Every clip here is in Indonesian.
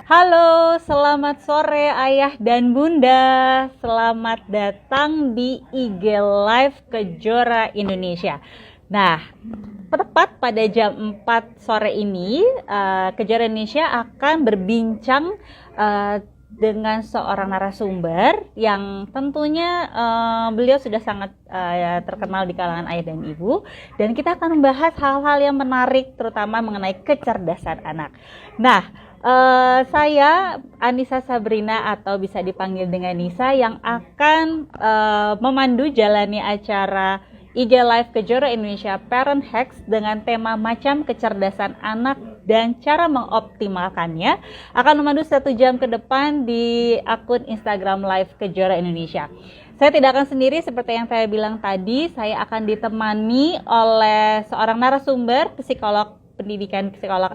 Halo, selamat sore ayah dan bunda. Selamat datang di IG Live Kejora Indonesia. Nah, tepat pada jam 4 sore ini, Kejora Indonesia akan berbincang dengan seorang narasumber yang tentunya beliau sudah sangat terkenal di kalangan ayah dan ibu, dan kita akan membahas hal-hal yang menarik terutama mengenai kecerdasan anak. Nah, saya Anissa Sabrina atau bisa dipanggil dengan Nisa yang akan memandu jalani acara IG Live Kejora Indonesia Parent Hacks dengan tema macam kecerdasan anak dan cara mengoptimalkannya, akan memandu 1 jam ke depan di akun Instagram Live Kejora Indonesia. Saya tidak akan sendiri seperti yang saya bilang tadi, saya akan ditemani oleh seorang narasumber psikolog pendidikan psikolog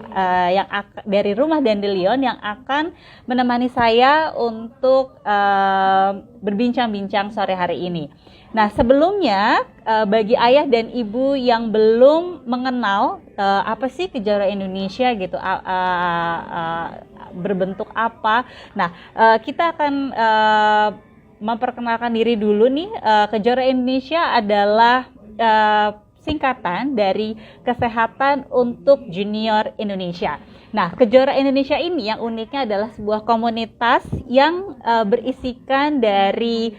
yang dari Rumah Dandelion yang akan menemani saya untuk berbincang-bincang sore hari ini. Nah, sebelumnya bagi ayah dan ibu yang belum mengenal apa sih Kejora Indonesia gitu, berbentuk apa. Nah, kita akan memperkenalkan diri dulu nih. Kejora Indonesia adalah singkatan dari Kesehatan untuk Junior Indonesia. Nah, Kejora Indonesia ini yang uniknya adalah sebuah komunitas yang berisikan dari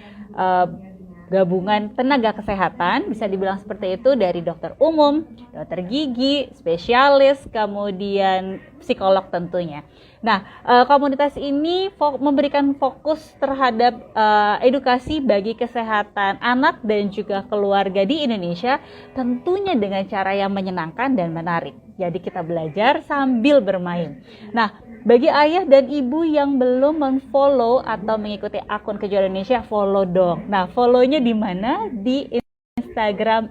gabungan tenaga kesehatan, bisa dibilang seperti itu, dari dokter umum, dokter gigi, spesialis, kemudian psikolog tentunya. Nah, komunitas ini memberikan fokus terhadap edukasi bagi kesehatan anak dan juga keluarga di Indonesia, tentunya dengan cara yang menyenangkan dan menarik. Jadi kita belajar sambil bermain. Nah, bagi ayah dan ibu yang belum men-follow atau mengikuti akun Kejora Indonesia, follow dong. Nah, follow-nya di mana? Di Instagram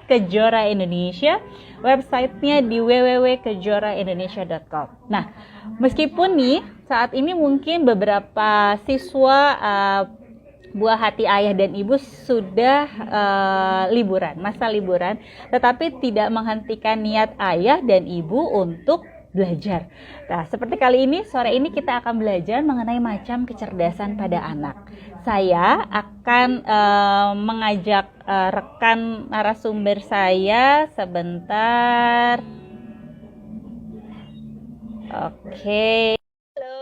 @kejoraindonesia, websitenya di www.kejoraindonesia.com. Nah, meskipun nih saat ini mungkin beberapa siswa buah hati ayah dan ibu sudah liburan, masa liburan, tetapi tidak menghentikan niat ayah dan ibu untuk belajar. Nah, seperti kali ini, sore ini kita akan belajar mengenai macam kecerdasan pada anak. Saya akan mengajak rekan narasumber saya sebentar. Oke. Halo.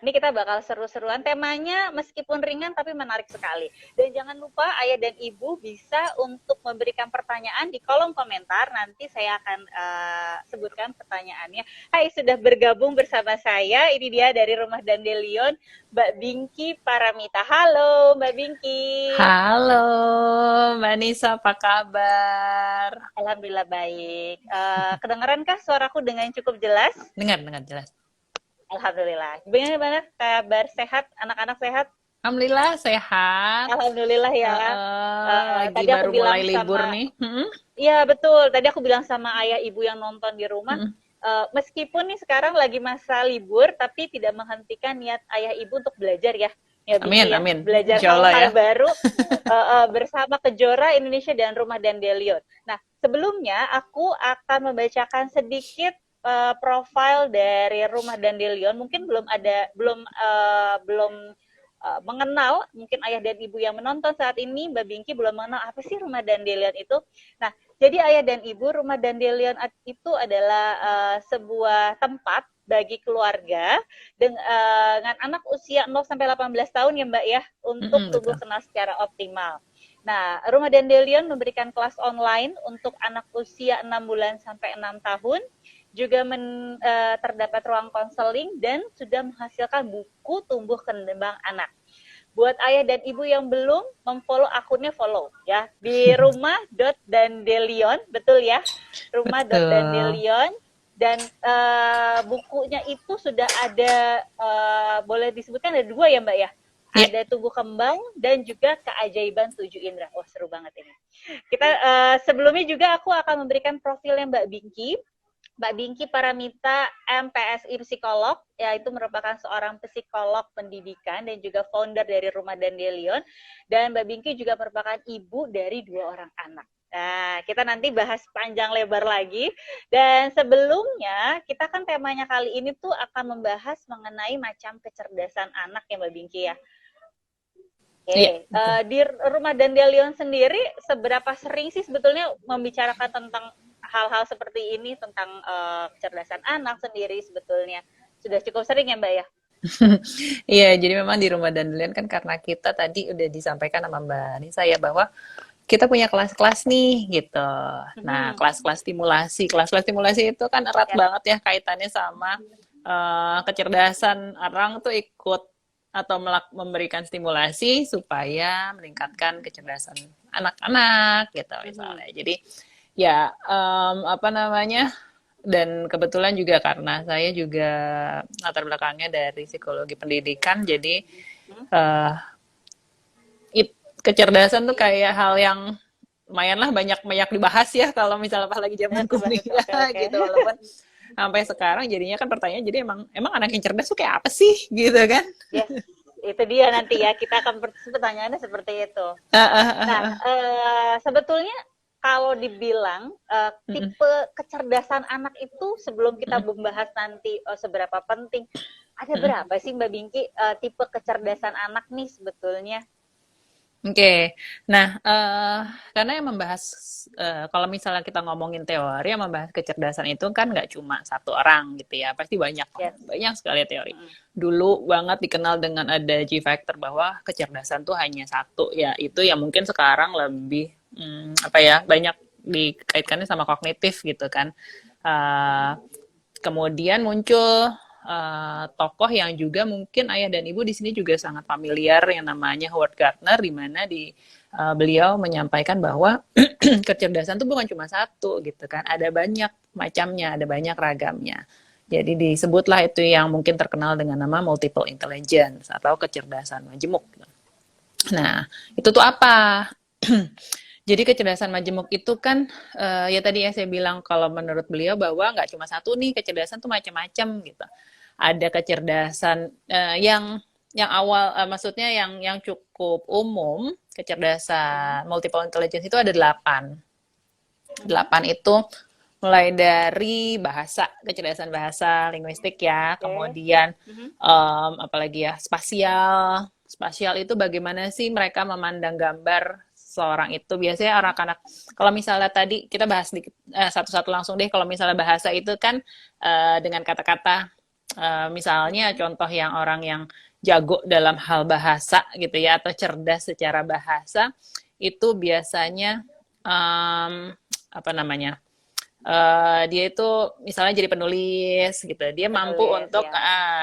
Ini kita bakal seru-seruan, temanya meskipun ringan tapi menarik sekali. Dan jangan lupa ayah dan ibu bisa untuk memberikan pertanyaan di kolom komentar, nanti saya akan sebutkan pertanyaannya. Hai, sudah bergabung bersama saya, ini dia dari Rumah Dandelion, Mbak Binky Paramita. Halo Mbak Binky. Halo Mbak Nisa, apa kabar? Alhamdulillah baik. Kedengeran suaraku dengan cukup jelas? Dengar jelas. Alhamdulillah. Bagaimana kabar, sehat? Anak-anak sehat? Alhamdulillah sehat. Alhamdulillah ya. Lagi Tadi aku baru bilang mulai libur sama, nih. iya betul. Tadi aku bilang sama ayah ibu yang nonton di rumah, meskipun nih sekarang lagi masa libur, tapi tidak menghentikan niat ayah ibu untuk belajar ya. Ya Amin, Binky ya, amin. belajar Insyaallah hal-hal ya. baru bersama Kejora Indonesia dan Rumah Dandelion. Nah, sebelumnya aku akan membacakan sedikit profil dari Rumah Dandelion. Mungkin belum mengenal, mungkin ayah dan ibu yang menonton saat ini, Mbak Binky belum mengenal apa sih Rumah Dandelion itu. Nah, jadi ayah dan ibu, Rumah Dandelion itu adalah sebuah tempat bagi keluarga dengan anak usia 0 sampai 18 tahun ya Mbak ya, untuk tumbuh Betul. kenal secara optimal. Nah, Rumah Dandelion memberikan kelas online untuk anak usia 6 bulan sampai 6 tahun, juga terdapat ruang konseling dan sudah menghasilkan buku tumbuh kembang anak. Buat ayah dan ibu yang belum memfollow akunnya, follow ya di rumah.dandelion, betul ya, rumah.dandelion. Dan bukunya itu sudah ada, boleh disebutkan ada 2 ya Mbak ya? Yeah. Ada tumbuh kembang dan juga keajaiban 7 indera. Wah, seru banget ini. Kita sebelumnya juga aku akan memberikan profilnya Mbak Binky. Mbak Binky Paramita, MPSI Psikolog, yaitu merupakan seorang psikolog pendidikan dan juga founder dari Rumah Dandelion. Dan Mbak Binky juga merupakan ibu dari 2 orang anak. Nah, kita nanti bahas panjang lebar lagi. Dan sebelumnya, kita kan temanya kali ini tuh akan membahas mengenai macam kecerdasan anak ya Mbak Bingki ya. Iya, Oke, betul. di Rumah Dandelion sendiri, seberapa sering sih sebetulnya membicarakan tentang hal-hal seperti ini, tentang kecerdasan anak sendiri sebetulnya? Sudah cukup sering ya Mbak ya? Iya, jadi memang di Rumah Dandelion kan karena kita tadi udah disampaikan sama Mbak Nisa ya bahwa kita punya kelas-kelas nih gitu. Nah, Mhm. kelas-kelas stimulasi itu kan erat Ya, banget ya kaitannya sama kecerdasan orang tuh ikut atau memberikan stimulasi supaya meningkatkan kecerdasan anak-anak gitu mhm. misalnya. Jadi ya apa namanya, dan kebetulan juga karena saya juga latar belakangnya dari psikologi pendidikan, jadi Mhm. eh, kecerdasan tuh kayak hal yang lumayan lah banyak banyak dibahas ya kalau misalnya pas lagi zaman Banyak dibahas, kuliah oke oke. gitu, walaupun sampai sekarang jadinya kan pertanyaan, jadi emang emang anak yang cerdas tuh kayak apa sih gitu kan. Yes, itu dia nanti ya, kita akan pertanyaannya seperti itu. Nah, sebetulnya kalau dibilang tipe kecerdasan anak itu sebelum kita membahas nanti seberapa penting, ada berapa sih Mbak Bingki tipe kecerdasan anak nih sebetulnya? Oke, nah karena yang membahas kalau misalnya kita ngomongin teori yang membahas kecerdasan itu kan nggak cuma satu orang gitu ya, pasti banyak Yes. banyak sekali teori. Mm-mm. Dulu banget dikenal dengan ada G-factor bahwa kecerdasan tuh hanya satu ya, itu yang mungkin sekarang lebih apa ya, banyak dikaitkannya sama kognitif gitu kan. Uh, Kemudian muncul tokoh yang juga mungkin ayah dan ibu di sini juga sangat familiar yang namanya Howard Gardner, di mana beliau menyampaikan bahwa kecerdasan itu bukan cuma satu gitu kan, ada banyak macamnya, ada banyak ragamnya. Jadi disebutlah itu yang mungkin terkenal dengan nama multiple intelligence atau kecerdasan majemuk. Nah, itu tuh apa? Jadi kecerdasan majemuk itu kan ya tadi ya saya bilang kalau menurut beliau bahwa nggak cuma satu nih, kecerdasan tuh macam-macam gitu. Ada kecerdasan yang awal maksudnya yang cukup umum, Mhm. kecerdasan multiple intelligence itu ada 8. Mhm. 8 itu mulai dari bahasa, kecerdasan bahasa, linguistik ya, Oke. kemudian Mhm. apalagi ya, spasial. Spasial itu bagaimana sih mereka memandang gambar seorang itu. Biasanya anak-anak, kalau misalnya tadi kita bahas satu-satu langsung deh, kalau misalnya bahasa itu kan dengan kata-kata, misalnya Mhm. contoh yang orang yang jago dalam hal bahasa gitu ya, atau cerdas secara bahasa, itu biasanya um, apa namanya, dia itu misalnya jadi penulis gitu, Penulis ya.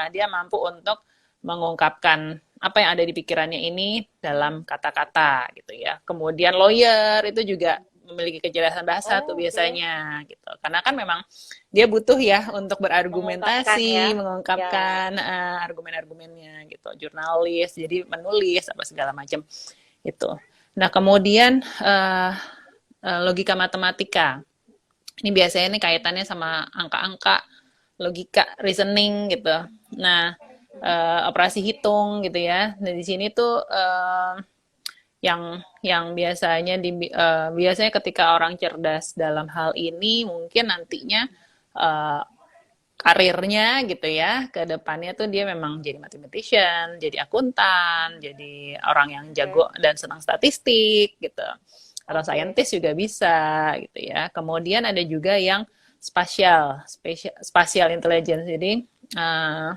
dia mampu untuk mengungkapkan apa yang ada di pikirannya ini dalam kata-kata gitu ya. Kemudian lawyer itu juga memiliki kecerdasan bahasa tuh Oh, oke. biasanya gitu, karena kan memang dia butuh ya untuk Mengungkapkan ya. berargumentasi, Ya. mengungkapkan argumen-argumennya gitu. Jurnalis jadi menulis apa segala macam itu. Nah kemudian logika matematika ini biasanya nih kaitannya sama angka-angka, logika, reasoning gitu. Nah, Mhm. operasi hitung gitu ya. Nah, di sini tuh yang biasanya ketika orang cerdas dalam hal ini mungkin nantinya uh, karirnya gitu ya, ke depannya tuh dia memang jadi mathematician, jadi akuntan, jadi orang yang Oke. jago dan senang statistik gitu, atau Oke. saintis juga bisa gitu ya. Kemudian ada juga yang spatial intelligence, jadi uh,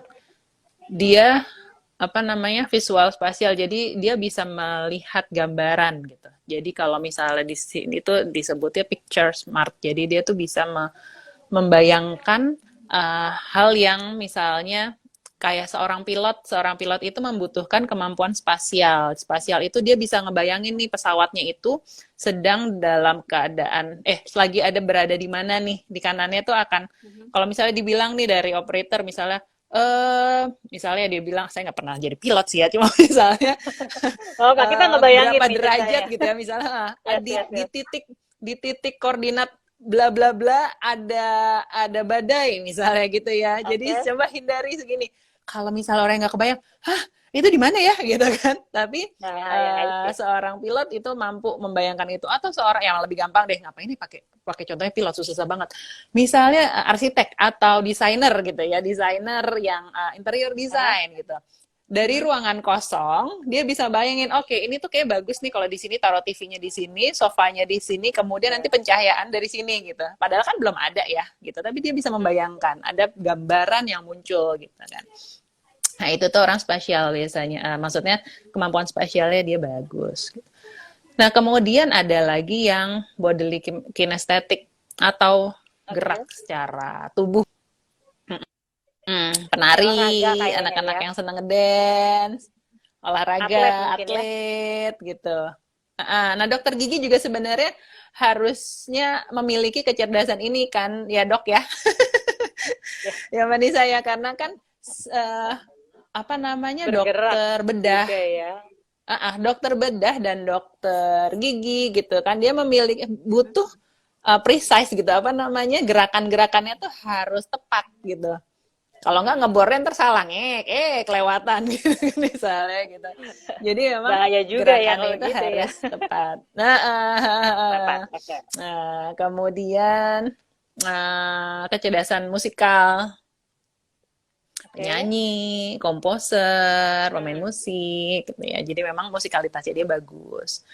dia apa namanya, visual spasial, jadi dia bisa melihat gambaran gitu. Jadi kalau misalnya di sini tuh disebutnya picture smart, jadi dia tuh bisa membayangkan hal yang misalnya kayak seorang pilot itu membutuhkan kemampuan spasial. Spasial itu dia bisa ngebayangin nih pesawatnya itu sedang dalam keadaan selagi ada berada di mana nih, di kanannya tuh akan, Mhm. kalau misalnya dibilang nih dari operator misalnya dia bilang, saya nggak pernah jadi pilot sih ya, cuma misalnya Oh, Kak, kita ngebayangin berapa nih derajat ceritanya. gitu ya, misalnya Yes, yes, yes. di titik koordinat bla bla bla ada badai misalnya gitu ya. Jadi Oke. coba hindari segini. Kalau misalnya orang nggak kebayang, hah, itu di mana ya gitu kan. Tapi Nah, yang IT. seorang pilot itu mampu membayangkan itu, atau seorang yang lebih gampang deh, ngapain nih pakai pakai contohnya pilot susah banget. Misalnya arsitek atau desainer gitu ya, desainer yang interior Hah? design gitu. Dari ruangan kosong, dia bisa bayangin, oke, ini tuh kayak bagus nih kalau di sini taruh TV-nya di sini, sofanya di sini, kemudian nanti pencahayaan dari sini gitu. Padahal kan belum ada ya, gitu. Tapi dia bisa membayangkan, ada gambaran yang muncul gitu kan. Nah, itu tuh orang spasial biasanya. Maksudnya kemampuan spasialnya dia bagus. Gitu. Nah, kemudian ada lagi yang bodily kinesthetic atau Oke. gerak secara tubuh. Kayak olahraga Penari, kayaknya anak-anak ya. yang seneng ngedance, Atlet olahraga, mungkin ya. atlet gitu. Nah, dokter gigi juga sebenarnya harusnya memiliki kecerdasan ini kan, ya dok ya. Ya, Ya Mbak Nisa ya, karena kan eh, apa namanya, bergerak dokter bedah, juga ya. dokter bedah dan dokter gigi gitu kan, dia memiliki butuh precise gitu, apa namanya, gerakan-gerakannya tuh harus tepat gitu. Kalau nggak ngebornya ntar salah, kelewatan gitu misalnya gitu. Jadi memang Bahaya juga ya gerakannya kalau itu gitu ya. harus tepat. Nah, Tepat. Oke. kemudian kecerdasan musikal, Oke. penyanyi, komposer, pemain Hmm. musik gitu ya. Jadi memang musikalitasnya dia bagus.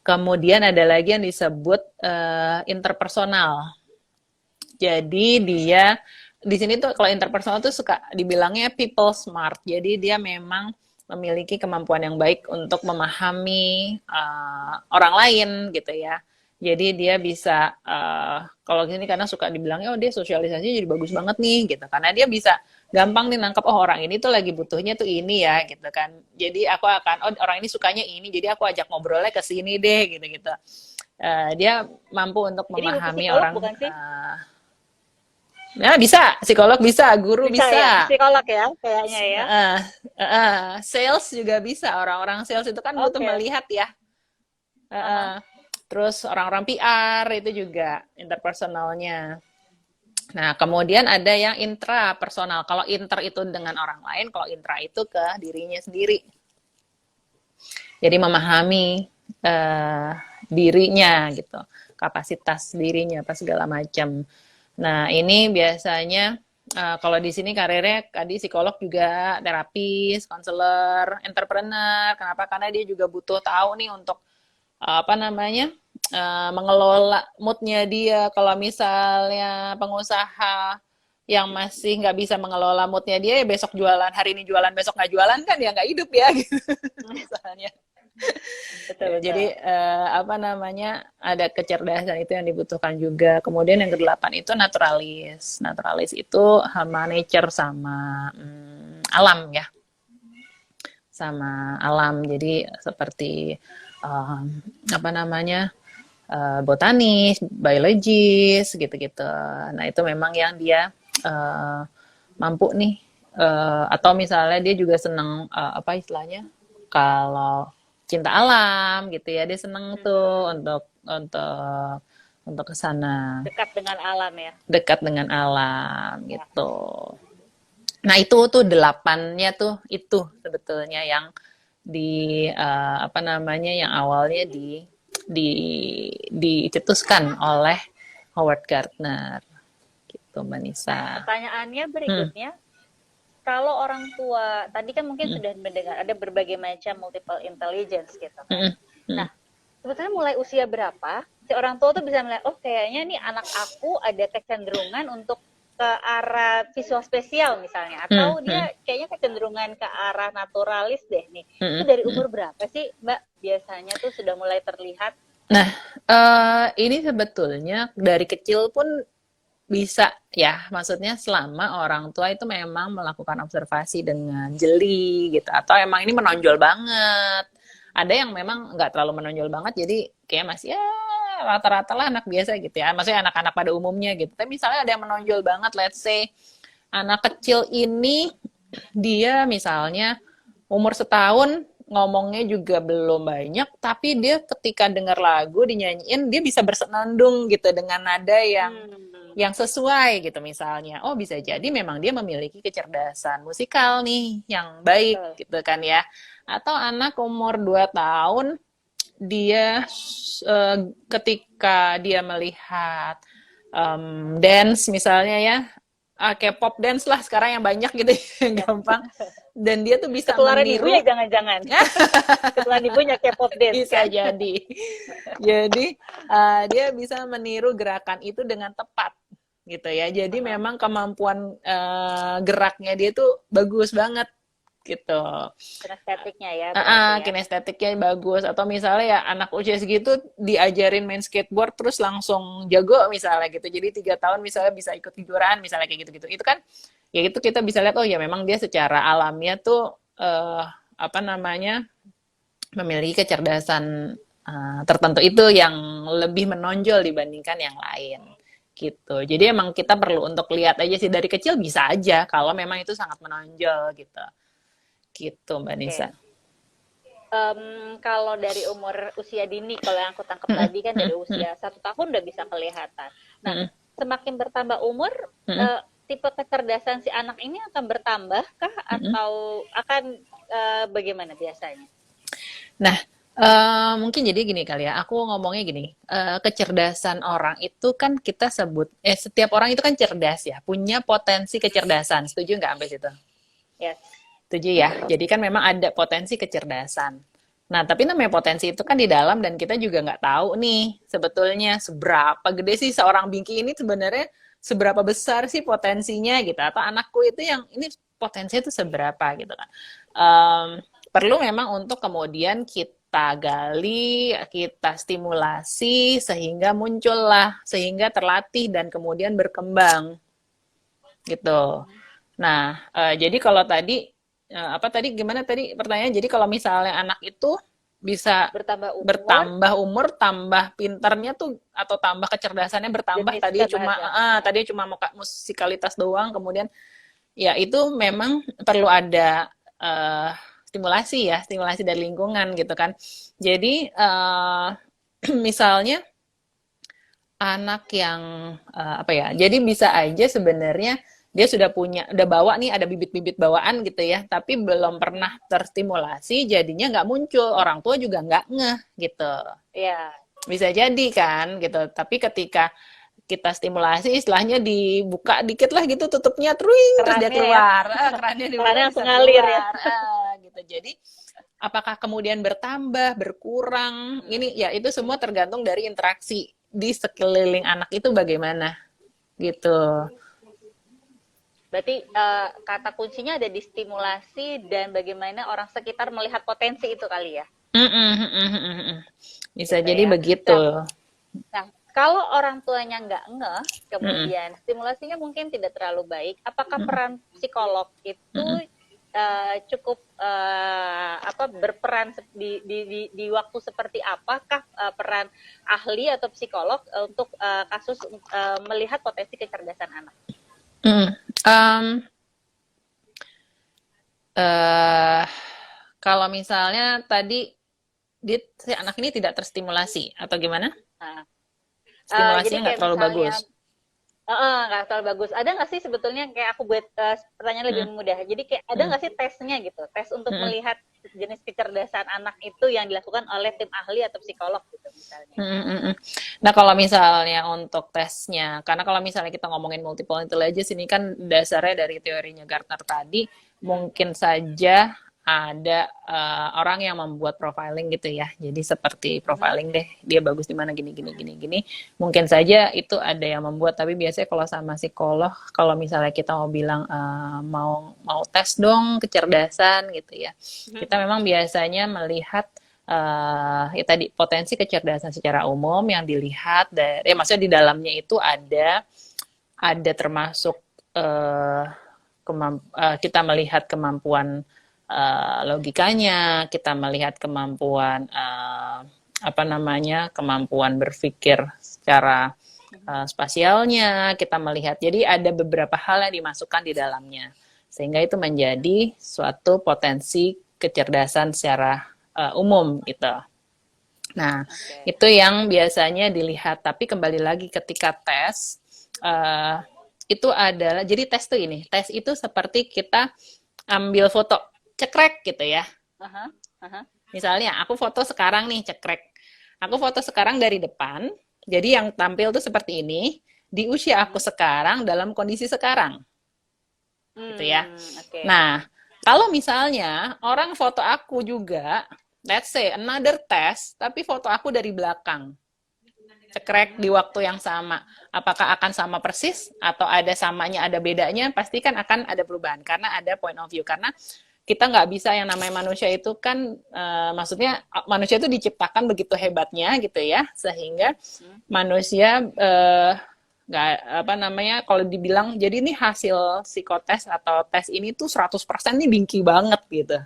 Kemudian ada lagi yang disebut interpersonal. Jadi dia di sini tuh kalau interpersonal tuh suka dibilangnya people smart. Jadi dia memang memiliki kemampuan yang baik untuk memahami orang lain gitu ya. Jadi dia bisa kalau gini, karena suka dibilangnya, oh dia sosialisasinya jadi bagus banget nih gitu. Karena dia bisa gampang nih nangkep, oh orang ini tuh lagi butuhnya tuh ini ya gitu kan. Jadi aku akan, oh orang ini sukanya ini, jadi aku ajak ngobrolnya ke sini deh gitu-gitu. Dia mampu untuk Jadi butuh memahami psikolog orang. bukan sih? Ya bisa, psikolog bisa, guru Bisa ya, bisa, psikolog ya kayaknya ya. sales juga bisa. Orang-orang sales itu kan butuh Oke. melihat ya. Aha. Terus orang-orang PR itu juga interpersonalnya. Nah, kemudian ada yang intrapersonal. Kalau inter itu dengan orang lain, kalau intra itu ke dirinya sendiri. Jadi memahami dirinya gitu, kapasitas dirinya apa segala macam. Nah, ini biasanya kalau di sini karirnya tadi psikolog juga, terapis, konselor, entrepreneur. Kenapa? Karena dia juga butuh tahu nih untuk apa namanya, mengelola moodnya dia. Kalau misalnya pengusaha yang masih nggak bisa mengelola moodnya dia, ya besok jualan, hari ini jualan, besok nggak jualan, kan ya nggak hidup ya gitu misalnya. Betul Ya, betul. jadi apa namanya, ada kecerdasan itu yang dibutuhkan juga. Kemudian yang kedelapan itu naturalis. Naturalis itu sama nature, sama alam ya, sama alam. Jadi seperti um, apa namanya, botanis, biologis gitu-gitu. Nah itu memang yang dia uh, mampu nih. Atau misalnya dia juga senang apa istilahnya, kalau cinta alam gitu ya, dia seneng tuh untuk ke sana, Dekat dengan alam ya. dekat dengan alam Ya. gitu. Nah itu tuh delapannya tuh, itu sebetulnya yang di apa namanya, yang awalnya di dicetuskan oleh Howard Gardner gitu, Mbak Nah, Nisa. pertanyaannya Hmm, berikutnya, kalau orang tua tadi kan mungkin hmm, sudah mendengar ada berbagai macam multiple intelligence gitu kan. hmm, hmm, Nah, sebetulnya mulai usia berapa si orang tua tuh bisa melihat, oh kayaknya nih anak aku ada kecenderungan untuk ke arah visual spesial misalnya, hmm, atau hmm, dia kayaknya kecenderungan ke arah naturalis deh nih. Itu hmm, dari hmm. umur berapa sih, Mbak? Biasanya tuh sudah mulai terlihat. Nah, ini sebetulnya dari kecil pun bisa ya, maksudnya selama orang tua itu memang melakukan observasi dengan jeli gitu, atau emang ini menonjol banget. Ada yang memang nggak terlalu menonjol banget, jadi kayak masih ya rata-rata lah anak biasa gitu ya, maksudnya anak-anak pada umumnya gitu. Tapi misalnya ada yang menonjol banget, let's say anak kecil ini dia misalnya umur setahun, ngomongnya juga belum banyak, tapi dia ketika dengar lagu dinyanyiin, dia bisa bersenandung gitu dengan nada yang Hmm. yang sesuai gitu misalnya. Oh, bisa jadi memang dia memiliki kecerdasan musikal nih yang baik Betul. gitu kan ya. Atau anak umur 2 tahun dia ketika dia melihat dance misalnya ya, K-pop dance lah sekarang yang banyak gitu yang Ya. gampang, dan dia tuh bisa Ketularan ibunya meniru. jangan-jangan. Ketularan ibunya K-pop dance Bisa kan. jadi. Jadi dia bisa meniru gerakan itu dengan tepat gitu ya. Jadi memang kemampuan geraknya dia tuh bagus banget gitu. Kinestetiknya ya berarti ya. Kinestetiknya bagus. Atau misalnya ya anak usia segitu diajarin main skateboard terus langsung jago misalnya gitu. Jadi 3 tahun misalnya bisa ikut kejuaraan misalnya kayak gitu-gitu. Itu kan ya itu kita bisa lihat oh ya memang dia secara alamiah tuh apa namanya memiliki kecerdasan tertentu itu yang lebih menonjol dibandingkan yang lain gitu. Jadi emang kita perlu untuk lihat aja sih dari kecil bisa aja kalau memang itu sangat menonjol gitu. Gitu Mbak Nisa. Oke. Kalau dari umur usia dini, kalau yang aku tangkap Mm-mm, tadi kan dari mm-mm, usia 1 tahun udah bisa kelihatan. Nah, mm-mm, semakin bertambah umur, mm-mm, tipe kecerdasan si anak ini akan bertambah kah mm-mm. atau akan bagaimana biasanya? Nah, mungkin jadi gini kali ya, aku ngomongnya gini, kecerdasan orang itu kan kita sebut, setiap orang itu kan cerdas ya, punya potensi kecerdasan, setuju nggak sampai situ? Yes. Setuju ya? Jadi kan memang ada potensi kecerdasan. Nah, tapi namanya potensi itu kan di dalam dan kita juga nggak tahu nih sebetulnya seberapa gede sih seorang Binky ini sebenarnya seberapa besar sih potensinya gitu. Atau anakku itu yang ini potensinya itu seberapa gitu kan. Um, Perlu memang untuk kemudian kita gali, kita stimulasi sehingga muncullah, sehingga terlatih dan kemudian berkembang gitu. Nah, jadi kalau tadi apa tadi gimana tadi pertanyaan? Jadi kalau misalnya anak itu bisa Bertambah umur, bertambah umur, tambah pinternya tuh atau tambah kecerdasannya bertambah. jenis kecerdasan. Tadi cuma musikalitas doang, kemudian ya itu memang perlu ada stimulasi ya, stimulasi dari lingkungan gitu kan. Jadi misalnya anak yang apa ya? Jadi bisa aja sebenarnya dia sudah punya, udah bawa nih ada bibit-bibit bawaan gitu ya, tapi belum pernah terstimulasi, jadinya nggak muncul. Orang tua juga nggak ngeh gitu. Ya, Bisa jadi kan gitu. Tapi ketika kita stimulasi, istilahnya dibuka dikit lah gitu, tutupnya terus dia kerannya ya. keluar, kerannya dibuka Kerannya bisa langsung ngalir ya. keluar, gitu. Jadi apakah kemudian bertambah, berkurang? Ini ya itu semua tergantung dari interaksi di sekeliling anak itu bagaimana gitu. Berarti kata kuncinya ada di stimulasi dan bagaimana orang sekitar melihat potensi itu kali ya. Bisa Gitu jadi ya. begitu. Nah, kalau orang tuanya nggak ngeh, Mm-mm. kemudian stimulasinya mungkin tidak terlalu baik, apakah peran psikolog itu Mm-mm. cukup apa berperan di waktu seperti apakah peran ahli atau psikolog untuk kasus melihat potensi kecerdasan anak? Mm. Uh, Kalau misalnya tadi si anak ini tidak terstimulasi atau gimana? Nah, jadi Stimulasinya nggak kayak terlalu misalnya bagus. nggak terlalu bagus. Ada nggak sih sebetulnya kayak aku buat pertanyaan lebih Mm, mudah. Jadi kayak ada mm, nggak sih tesnya gitu, tes untuk mm, melihat jenis kecerdasan anak itu yang dilakukan oleh tim ahli atau psikolog gitu misalnya. mm. Nah, kalau misalnya untuk tesnya, karena kalau misalnya kita ngomongin multiple intelligence ini kan dasarnya dari teorinya Gartner tadi, mungkin saja ada orang yang membuat profiling gitu ya. Jadi seperti profiling deh, dia bagus di mana gini gini gini gini. Mungkin saja itu ada yang membuat, tapi biasanya kalau sama psikolog, kalau misalnya kita mau bilang mau tes dong kecerdasan gitu ya. Kita memang biasanya melihat ya tadi potensi kecerdasan secara umum yang dilihat dari maksudnya di dalamnya itu ada termasuk kita melihat kemampuan logikanya, kita melihat kemampuan apa namanya kemampuan berpikir secara spasialnya, kita melihat. Jadi ada beberapa hal yang dimasukkan di dalamnya sehingga itu menjadi suatu potensi kecerdasan secara umum gitu. Nah, itu yang biasanya dilihat. Tapi kembali lagi ketika tes, eh, itu adalah, jadi tes tuh ini, tes itu seperti kita ambil foto cekrek gitu ya. Aha, aha. Misalnya aku foto sekarang nih cekrek, aku foto sekarang dari depan, jadi yang tampil tuh seperti ini di usia aku sekarang dalam kondisi sekarang gitu ya. Oke. Nah, kalau misalnya orang foto aku juga, let's say another test, tapi foto aku dari belakang, cekrek di waktu yang sama, apakah akan sama persis atau ada samanya, ada bedanya? Pasti kan akan ada perubahan karena ada point of view. Karena kita nggak bisa, yang namanya manusia itu kan, maksudnya manusia itu diciptakan begitu hebatnya gitu ya, sehingga manusia nggak apa namanya, kalau dibilang jadi ini hasil psikotes atau tes ini tuh 100% nih dinki banget gitu,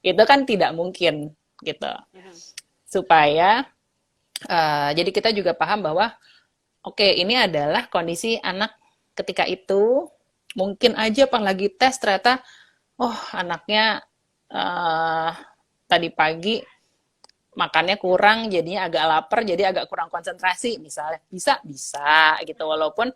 itu kan tidak mungkin gitu. Supaya jadi kita juga paham bahwa oke, ini adalah kondisi anak ketika itu, mungkin aja pas lagi tes ternyata oh anaknya tadi pagi makannya kurang, jadinya agak lapar, jadi agak kurang konsentrasi misalnya, bisa gitu. Walaupun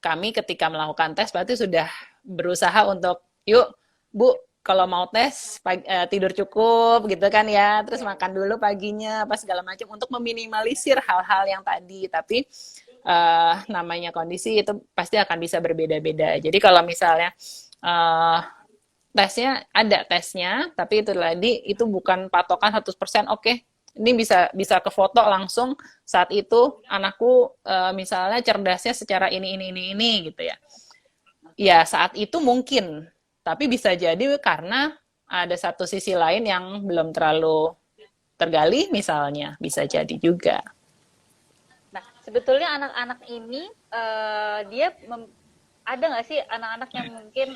kami ketika melakukan tes berarti sudah berusaha untuk yuk Bu, kalau mau tes tidur cukup gitu kan ya, terus makan dulu paginya apa segala macam untuk meminimalisir hal-hal yang tadi. Tapi namanya kondisi itu pasti akan bisa berbeda-beda. Jadi kalau misalnya tesnya ada tesnya, tapi itu tadi itu bukan patokan 100%. Oke, ini bisa ke foto langsung saat itu anakku misalnya cerdasnya secara ini gitu ya. Ya saat itu mungkin, tapi bisa jadi karena ada satu sisi lain yang belum terlalu tergali misalnya, bisa jadi juga. Nah, sebetulnya anak-anak ini dia ada nggak sih anak-anak yang mungkin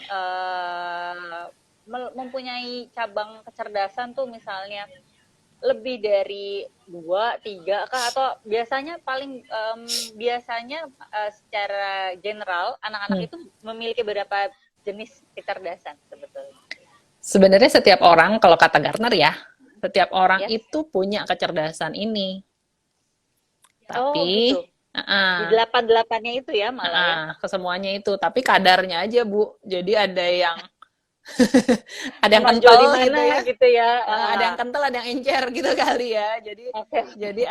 mempunyai cabang kecerdasan tuh misalnya lebih dari 2, 3 kah? Atau biasanya paling biasanya secara general anak-anak itu memiliki beberapa jenis kecerdasan sebetulnya? Sebenarnya setiap orang, kalau kata Gartner ya, setiap orang Yes. itu punya kecerdasan ini. Oh Tapi gitu. Di delapan-delapannya itu ya malah ya. kesemuanya itu, tapi kadarnya aja Bu. Jadi ada yang ada yang Menonjol kental di gitu mana ya. gitu ya. Ada yang kental, ada yang encer gitu kali ya. Jadi Oke. jadi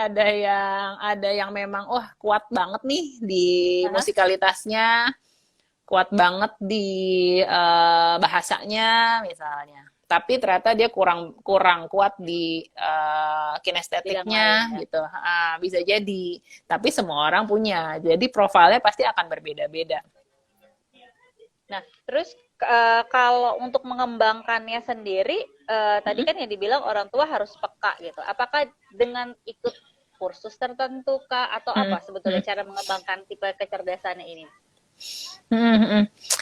ada yang memang wah kuat banget nih di Aha. musikalitasnya, kuat banget di bahasanya misalnya. Tapi ternyata dia kurang kurang kuat di Bidang lain kinestetiknya ya. gitu. Bisa jadi. Tapi semua orang punya. Jadi profilnya pasti akan berbeda-beda. Nah, terus kalau untuk mengembangkannya sendiri, tadi kan yang dibilang orang tua harus peka gitu. Apakah dengan ikut kursus tertentu kah atau Hmm, apa sebetulnya cara mengembangkan tipe kecerdasannya ini?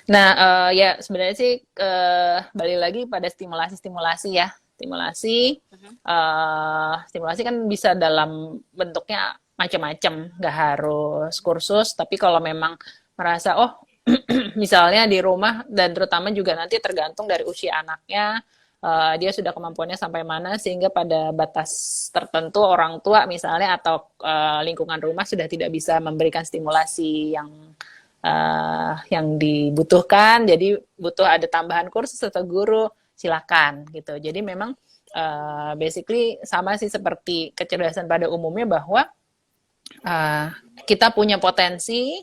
Nah, ya sebenarnya sih balik lagi pada stimulasi-stimulasi ya. Stimulasi kan bisa dalam bentuknya macam-macam, nggak harus kursus. Tapi kalau memang merasa oh misalnya di rumah, dan terutama juga nanti tergantung dari usia anaknya, dia sudah kemampuannya sampai mana sehingga pada batas tertentu orang tua misalnya atau lingkungan rumah sudah tidak bisa memberikan stimulasi yang dibutuhkan, jadi butuh ada tambahan kursus atau guru, silakan gitu. Jadi memang basically sama sih seperti kecerdasan pada umumnya, bahwa kita punya potensi,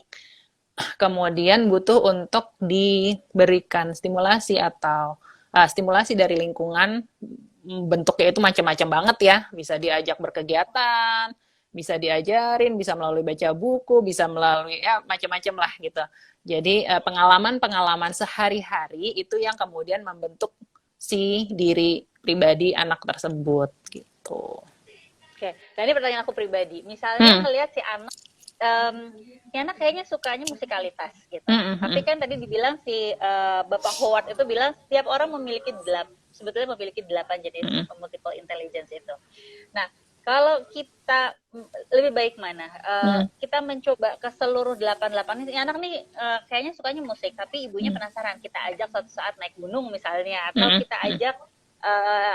kemudian butuh untuk diberikan stimulasi atau stimulasi dari lingkungan. Bentuknya itu macam-macam banget ya, bisa diajak berkegiatan, bisa diajarin, bisa melalui baca buku, bisa melalui ya macam-macam lah gitu. Jadi pengalaman-pengalaman sehari-hari itu yang kemudian membentuk si diri pribadi anak tersebut gitu. Oke, nah ini pertanyaan aku pribadi. Misalnya ngelihat si anak, si anak kayaknya sukanya musikalitas gitu. Tapi kan tadi dibilang si Bapak Howard itu bilang setiap orang sebetulnya memiliki 8 jenis multiple intelligence itu. Nah, kalau kita lebih baik mana? Kita mencoba ke seluruh 8 ini. Anak nih kayaknya sukanya musik, tapi ibunya penasaran. Kita ajak suatu saat naik gunung misalnya, atau kita ajak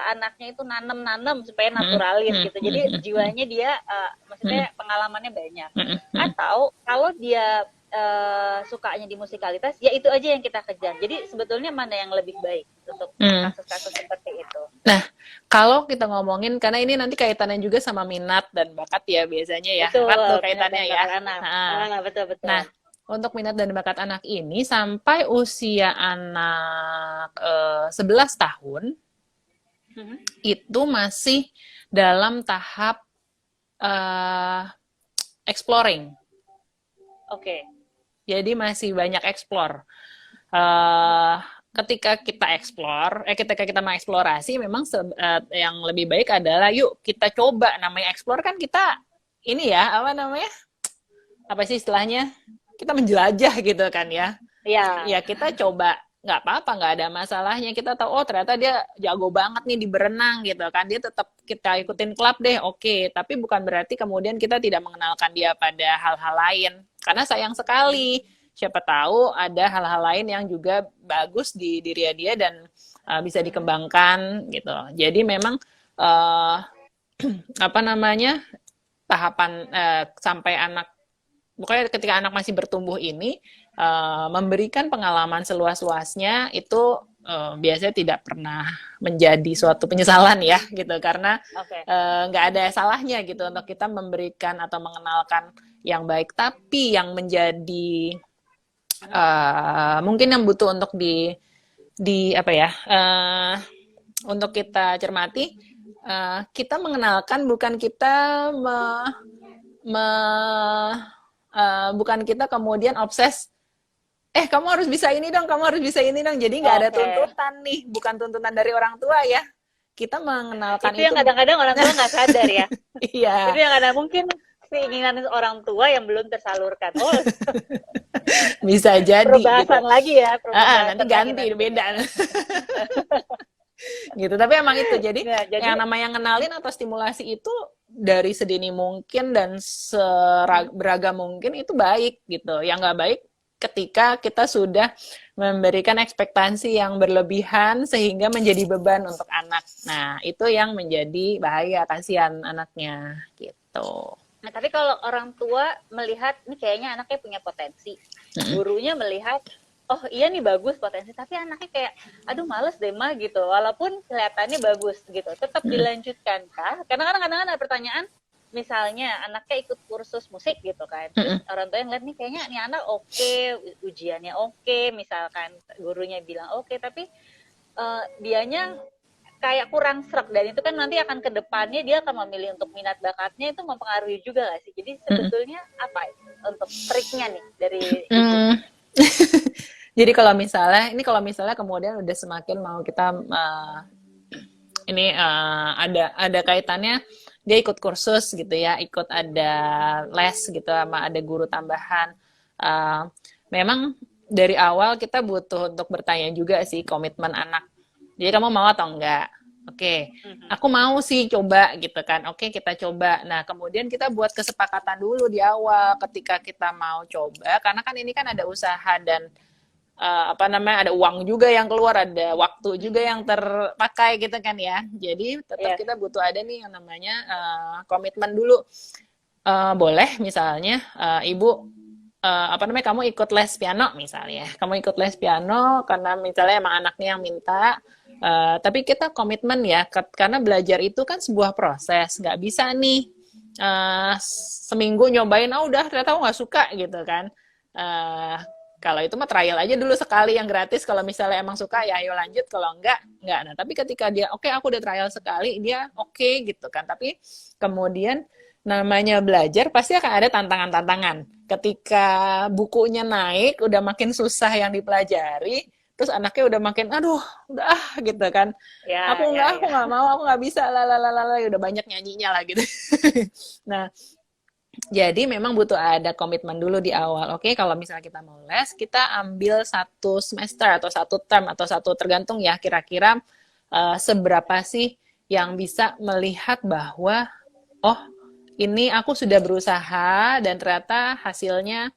anaknya itu nanem supaya naturalis gitu. Jadi jiwanya dia, maksudnya pengalamannya banyak. Atau kalau dia sukanya di musikalitas, ya itu aja yang kita kejar. Jadi sebetulnya mana yang lebih baik untuk Hmm. kasus-kasus seperti itu. Nah, kalau kita ngomongin, karena ini nanti kaitannya juga sama minat dan bakat ya biasanya ya, Betul, erat tuh minat dan kaitannya ya. bakat anak. Nah, Betul betul. nah, untuk minat dan bakat anak ini sampai usia anak 11 tahun Mhm. itu masih dalam tahap eh, exploring. Oke. Jadi masih banyak explore. Eh, ketika kita explore, ketika kita mengeksplorasi, memang yang lebih baik adalah yuk kita coba. Namanya explore kan kita ini ya, apa namanya? Apa sih istilahnya? Kita menjelajah gitu kan ya. Ya. Ya kita coba, nggak apa-apa, nggak ada masalahnya. Kita tahu, oh ternyata dia jago banget nih di berenang gitu kan. Dia tetap kita ikutin klub deh, oke. Tapi bukan berarti kemudian kita tidak mengenalkan dia pada hal-hal lain. Karena sayang sekali, siapa tahu ada hal-hal lain yang juga bagus di diri dia dan bisa dikembangkan gitu. Jadi memang apa namanya, tahapan sampai anak, pokoknya ketika anak masih bertumbuh ini, memberikan pengalaman seluas-luasnya itu biasanya tidak pernah menjadi suatu penyesalan ya gitu, karena Oke. nggak ada salahnya gitu untuk kita memberikan atau mengenalkan yang baik. Tapi yang menjadi mungkin yang butuh untuk di apa ya, untuk kita cermati, kita mengenalkan bukan kita bukan kita kemudian obses, kamu harus bisa ini dong, kamu harus bisa ini dong. Jadi nggak ada Oke. tuntutan nih, bukan tuntutan dari orang tua ya. Kita mengenalkan Itu yang kadang-kadang orang tua nggak sadar ya. iya, Itu yang kadang mungkin keinginan orang tua yang belum tersalurkan. Oh, bisa jadi gitu. perbahasan lagi ya. Nanti ganti beda. Gitu. Tapi emang itu, jadi Nah, jadi yang namanya ngenalin atau stimulasi itu dari sedini mungkin dan beragam mungkin itu baik gitu. Yang nggak baik ketika kita sudah memberikan ekspektasi yang berlebihan sehingga menjadi beban untuk anak. Nah, itu yang menjadi bahaya, kasihan anaknya gitu. Nah, tapi kalau orang tua melihat, ini kayaknya anaknya punya potensi. Gurunya melihat, oh iya nih bagus potensi, tapi anaknya kayak, aduh males deh mah gitu. Walaupun kelihatannya bagus gitu, tetap dilanjutkan kah? Karena kadang-kadang ada pertanyaan, misalnya anaknya ikut kursus musik gitu kan. Terus orang tua yang lihat nih kayaknya nih anak oke, ujiannya oke, misalkan gurunya bilang oke, tapi dianya kayak kurang sreg, dan itu kan nanti akan ke depannya dia akan memilih untuk minat bakatnya, itu mempengaruhi juga gak sih? Jadi sebetulnya apa untuk triknya nih dari ibu? Jadi kalau misalnya kemudian udah semakin mau kita ini ada kaitannya, dia ikut kursus gitu ya, ikut ada les gitu sama ada guru tambahan. Memang dari awal kita butuh untuk bertanya juga sih komitmen anak. Jadi kamu mau atau enggak? Oke, aku mau sih coba gitu kan. Oke, kita coba. Nah, kemudian kita buat kesepakatan dulu di awal ketika kita mau coba, karena kan ini kan ada usaha dan apa namanya, ada uang juga yang keluar, ada waktu juga yang terpakai gitu kan ya. Jadi tetap kita butuh ada nih yang namanya komitmen dulu. Boleh misalnya ibu apa namanya, kamu ikut les piano misalnya, kamu ikut les piano karena misalnya emang anaknya yang minta. Tapi kita komitmen ya, karena belajar itu kan sebuah proses, nggak bisa nih seminggu nyobain, udah ternyata aku nggak suka gitu kan. Kalau itu mah trial aja dulu sekali yang gratis, kalau misalnya emang suka ya ayo lanjut, kalau enggak. Nah tapi ketika dia oke, aku udah trial sekali, dia oke gitu kan. Tapi kemudian namanya belajar pasti akan ada tantangan-tantangan. Ketika bukunya naik, udah makin susah yang dipelajari, terus anaknya udah makin aduh udah gitu kan, aku nggak mau, aku nggak bisa, udah banyak nyanyinya lah gitu. Nah, jadi memang butuh ada komitmen dulu di awal. Oke, kalau misalnya kita mau les, kita ambil 1 semester atau 1 term atau tergantung ya kira-kira seberapa sih yang bisa melihat bahwa oh ini aku sudah berusaha dan ternyata hasilnya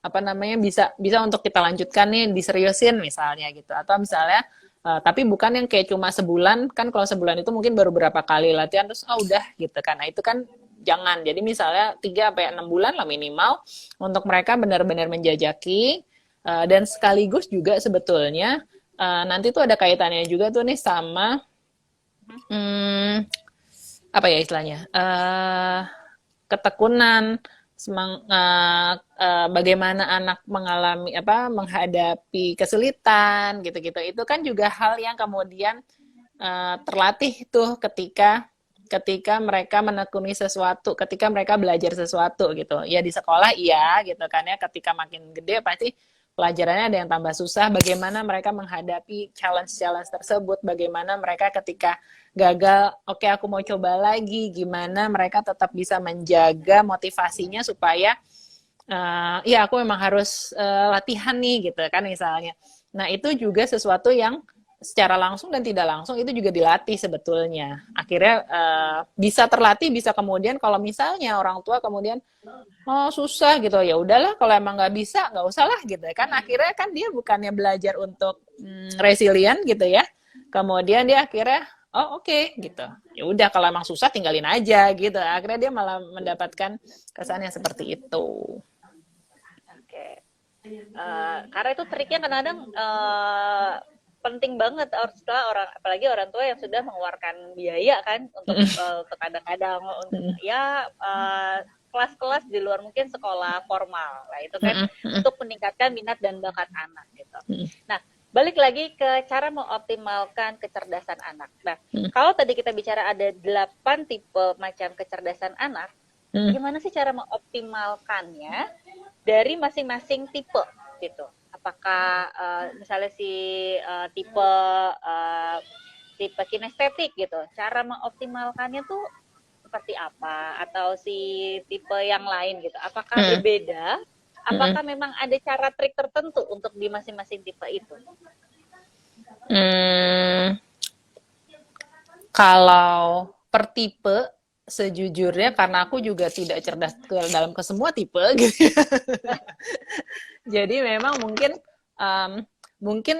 apa namanya bisa untuk kita lanjutkan nih, diseriusin misalnya gitu. Atau misalnya tapi bukan yang kayak cuma sebulan kan, kalau sebulan itu mungkin baru berapa kali latihan terus udah gitu kan. Nah itu kan jangan. Jadi misalnya 3-6 bulan lah minimal untuk mereka benar-benar menjajaki, dan sekaligus juga sebetulnya nanti tuh ada kaitannya juga tuh nih sama apa ya istilahnya, ketekunan, bagaimana anak menghadapi kesulitan gitu-gitu. Itu kan juga hal yang kemudian terlatih tuh ketika mereka menekuni sesuatu, ketika mereka belajar sesuatu gitu. Ya di sekolah iya gitu kan ya, ketika makin gede pasti pelajarannya ada yang tambah susah, bagaimana mereka menghadapi challenge-challenge tersebut, bagaimana mereka ketika gagal, oke aku mau coba lagi, gimana mereka tetap bisa menjaga motivasinya supaya ya aku memang harus latihan nih gitu kan misalnya. Nah itu juga sesuatu yang secara langsung dan tidak langsung itu juga dilatih sebetulnya. Akhirnya bisa terlatih, bisa kemudian kalau misalnya orang tua kemudian oh susah gitu, ya udahlah kalau emang nggak bisa nggak usah lah gitu kan. Akhirnya kan dia bukannya belajar untuk resilient gitu ya. Kemudian dia akhirnya oh oke, gitu. Ya udah kalau emang susah tinggalin aja gitu. Akhirnya dia malah mendapatkan kesan yang seperti itu. Oke. Karena itu triknya kadang-kadang penting banget setelah apalagi orang tua yang sudah mengeluarkan biaya kan untuk kadang-kadang untuk ya kelas-kelas di luar mungkin sekolah formal lah itu kan untuk meningkatkan minat dan bakat anak gitu. Nah, balik lagi ke cara mengoptimalkan kecerdasan anak. Nah, kalau tadi kita bicara ada 8 tipe macam kecerdasan anak, gimana sih cara mengoptimalkannya dari masing-masing tipe gitu? Apakah misalnya si tipe kinestetik gitu, cara mengoptimalkannya tuh seperti apa? Atau si tipe yang lain gitu, apakah berbeda? Apakah memang ada cara trik tertentu untuk di masing-masing tipe itu? Kalau per tipe, sejujurnya karena aku juga tidak cerdas dalam ke semua tipe gitu. Jadi memang mungkin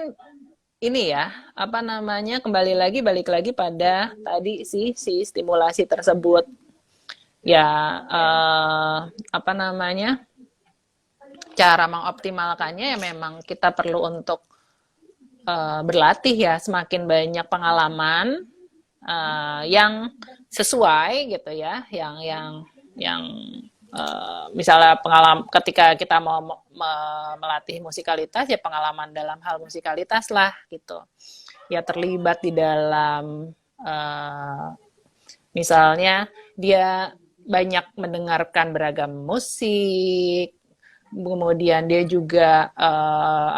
ini ya, apa namanya, balik lagi pada tadi si stimulasi tersebut. Ya, apa namanya, cara mengoptimalkannya ya memang kita perlu untuk berlatih ya, semakin banyak pengalaman yang sesuai gitu ya, yang misalnya pengalaman ketika kita mau melatih musikalitas ya pengalaman dalam hal musikalitas lah gitu ya, terlibat di dalam misalnya dia banyak mendengarkan beragam musik, kemudian dia juga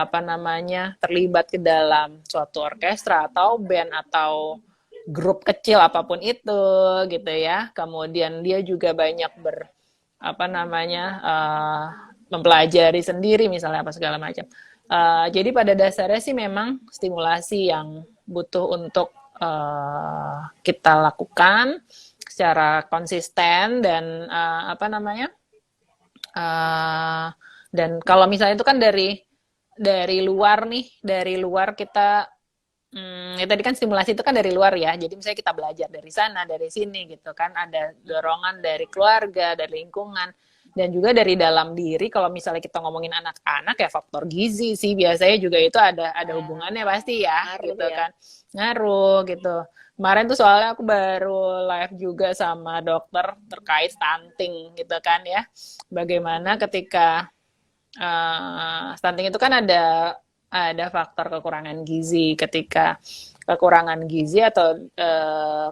apa namanya terlibat ke dalam suatu orkestra atau band atau grup kecil apapun itu gitu ya. Kemudian dia juga banyak mempelajari sendiri misalnya apa segala macam. Jadi pada dasarnya sih memang stimulasi yang butuh untuk kita lakukan secara konsisten dan dan kalau misalnya itu kan dari luar kita ya tadi kan stimulasi itu kan dari luar ya, jadi misalnya kita belajar dari sana dari sini gitu kan, ada dorongan dari keluarga, dari lingkungan, dan juga dari dalam diri. Kalau misalnya kita ngomongin anak-anak ya faktor gizi sih biasanya juga itu ada hubungannya pasti ya, ngaruh, gitu ya. Kan ngaruh gitu. Kemarin tuh soalnya aku baru live juga sama dokter terkait stunting gitu kan ya, bagaimana ketika stunting itu kan ada faktor kekurangan gizi. Ketika kekurangan gizi atau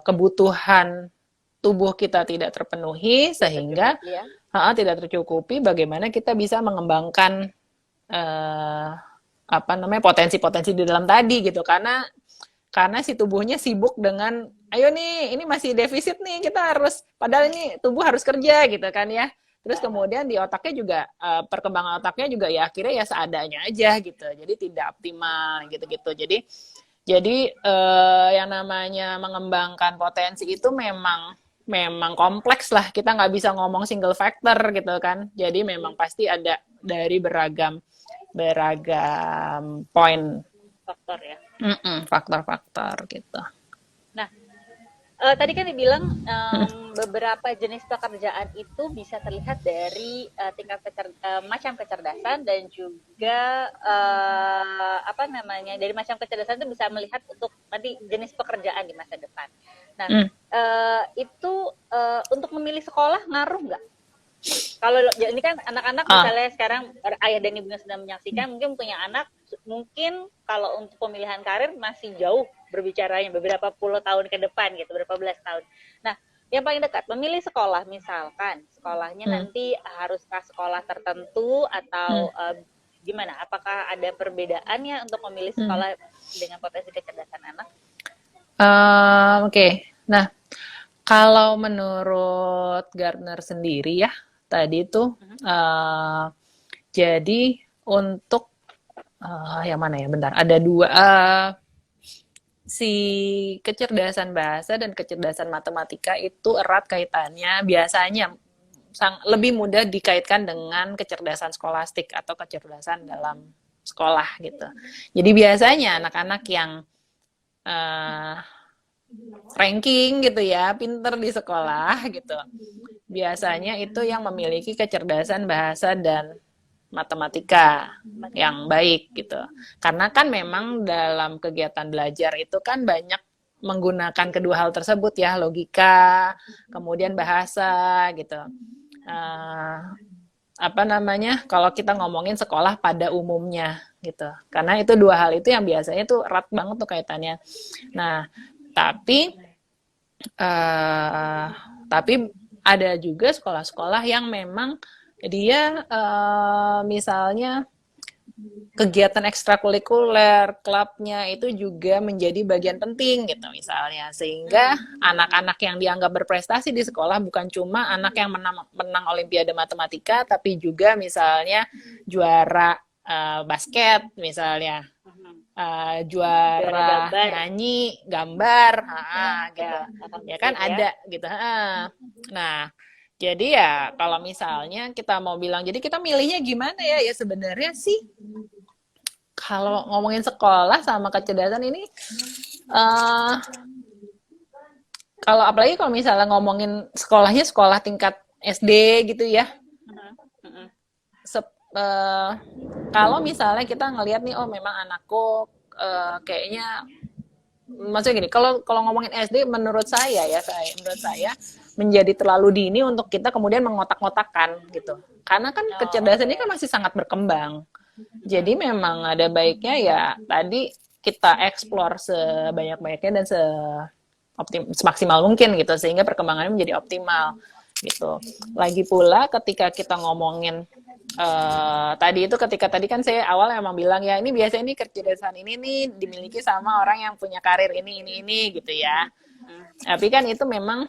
kebutuhan tubuh kita tidak terpenuhi sehingga tidak tercukupi, bagaimana kita bisa mengembangkan potensi-potensi di dalam tadi gitu, karena si tubuhnya sibuk dengan ayo nih ini masih defisit nih, kita harus, padahal ini tubuh harus kerja gitu kan ya. Terus kemudian di otaknya juga perkembangan otaknya juga ya akhirnya ya seadanya aja gitu, jadi tidak optimal gitu-gitu. Jadi yang namanya mengembangkan potensi itu memang kompleks lah, kita nggak bisa ngomong single factor gitu kan. Jadi memang pasti ada dari beragam poin faktor ya, faktor-faktor gitu. Nah, Tadi kan dibilang beberapa jenis pekerjaan itu bisa terlihat dari macam kecerdasan dan juga apa namanya dari macam kecerdasan itu bisa melihat untuk nanti jenis pekerjaan di masa depan. Nah, Hmm. itu untuk memilih sekolah ngaruh nggak? Kalau ya ini kan anak-anak Ah, misalnya sekarang ayah dan ibunya sedang menyaksikan, mungkin punya anak, mungkin kalau untuk pemilihan karir masih jauh berbicaranya beberapa puluh tahun ke depan gitu, beberapa belas tahun. Nah, yang paling dekat memilih sekolah, misalkan sekolahnya hmm, nanti haruskah sekolah tertentu hmm, atau gimana? Apakah ada perbedaannya untuk memilih hmm. sekolah dengan potensi kecerdasan anak? Oke. Nah, kalau menurut Gartner sendiri ya, tadi itu Mhm. eh, jadi untuk yang mana ya? Bentar, ada dua. Si kecerdasan bahasa dan kecerdasan matematika itu erat kaitannya. Biasanya lebih mudah dikaitkan dengan kecerdasan skolastik atau kecerdasan dalam sekolah gitu. Jadi biasanya anak-anak yang eh, ranking gitu ya, pinter di sekolah gitu. Biasanya itu yang memiliki kecerdasan bahasa dan matematika yang baik gitu. Karena kan memang dalam kegiatan belajar itu kan banyak menggunakan kedua hal tersebut ya, logika, kemudian bahasa gitu. Uh, apa namanya? Kalau kita ngomongin sekolah pada umumnya gitu. Karena itu dua hal itu yang biasanya tuh erat banget tuh kaitannya. Nah, tapi uh, tapi ada juga sekolah-sekolah yang memang dia misalnya kegiatan ekstrakurikuler, klubnya itu juga menjadi bagian penting gitu misalnya. Sehingga anak-anak yang dianggap berprestasi di sekolah bukan cuma anak yang menang Olimpiade Matematika, tapi juga misalnya juara basket misalnya, Juara juara gambar, nyanyi, gambar, gitu. ya, Ya kan ya. ada gitu. Nah, jadi ya kalau misalnya kita mau bilang, jadi kita milihnya gimana ya? Ya sebenarnya sih kalau ngomongin sekolah sama kecerdasan ini, uh, kalau apalagi kalau misalnya ngomongin sekolahnya sekolah tingkat SD gitu ya, Mhm, mhm. uh, kalau misalnya kita ngelihat nih, oh memang anakku kayaknya, maksudnya gini, kalau kalau ngomongin SD, menurut saya menjadi terlalu dini untuk kita kemudian mengotak-ngotakkan gitu, karena kan Oh, kecerdasan ini kan oke. masih sangat berkembang. Jadi Mhm. memang ada baiknya ya tadi kita eksplor sebanyak-banyaknya dan semaksimal mungkin gitu sehingga perkembangannya menjadi optimal gitu. Lagi pula ketika kita ngomongin tadi itu ketika tadi kan saya awal emang bilang ya ini biasanya ini kecerdasan ini nih dimiliki sama orang yang punya karir ini gitu ya. Mhm. Tapi kan itu memang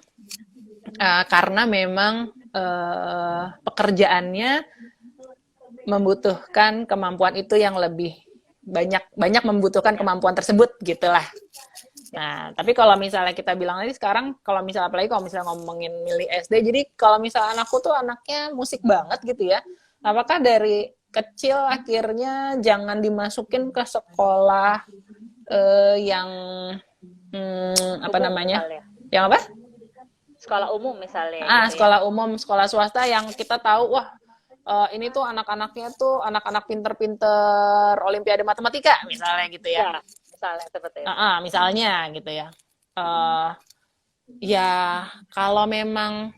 karena memang pekerjaannya membutuhkan kemampuan itu yang lebih banyak membutuhkan kemampuan tersebut gitulah. Nah, tapi kalau misalnya kita bilang tadi sekarang, kalau misalnya apalagi kalau misalnya ngomongin milih SD, jadi kalau misalnya anakku tuh anaknya musik banget gitu ya, apakah dari kecil akhirnya jangan dimasukin ke sekolah yang apa Umum namanya? misalnya. Yang apa? Sekolah umum misalnya gitu ya. Sekolah umum, sekolah swasta yang kita tahu, wah ini tuh anak-anaknya tuh anak-anak pinter-pinter Olimpiade Matematika misalnya gitu ya. Ya, misalnya seperti itu. Misalnya gitu ya. Uh, ya kalau memang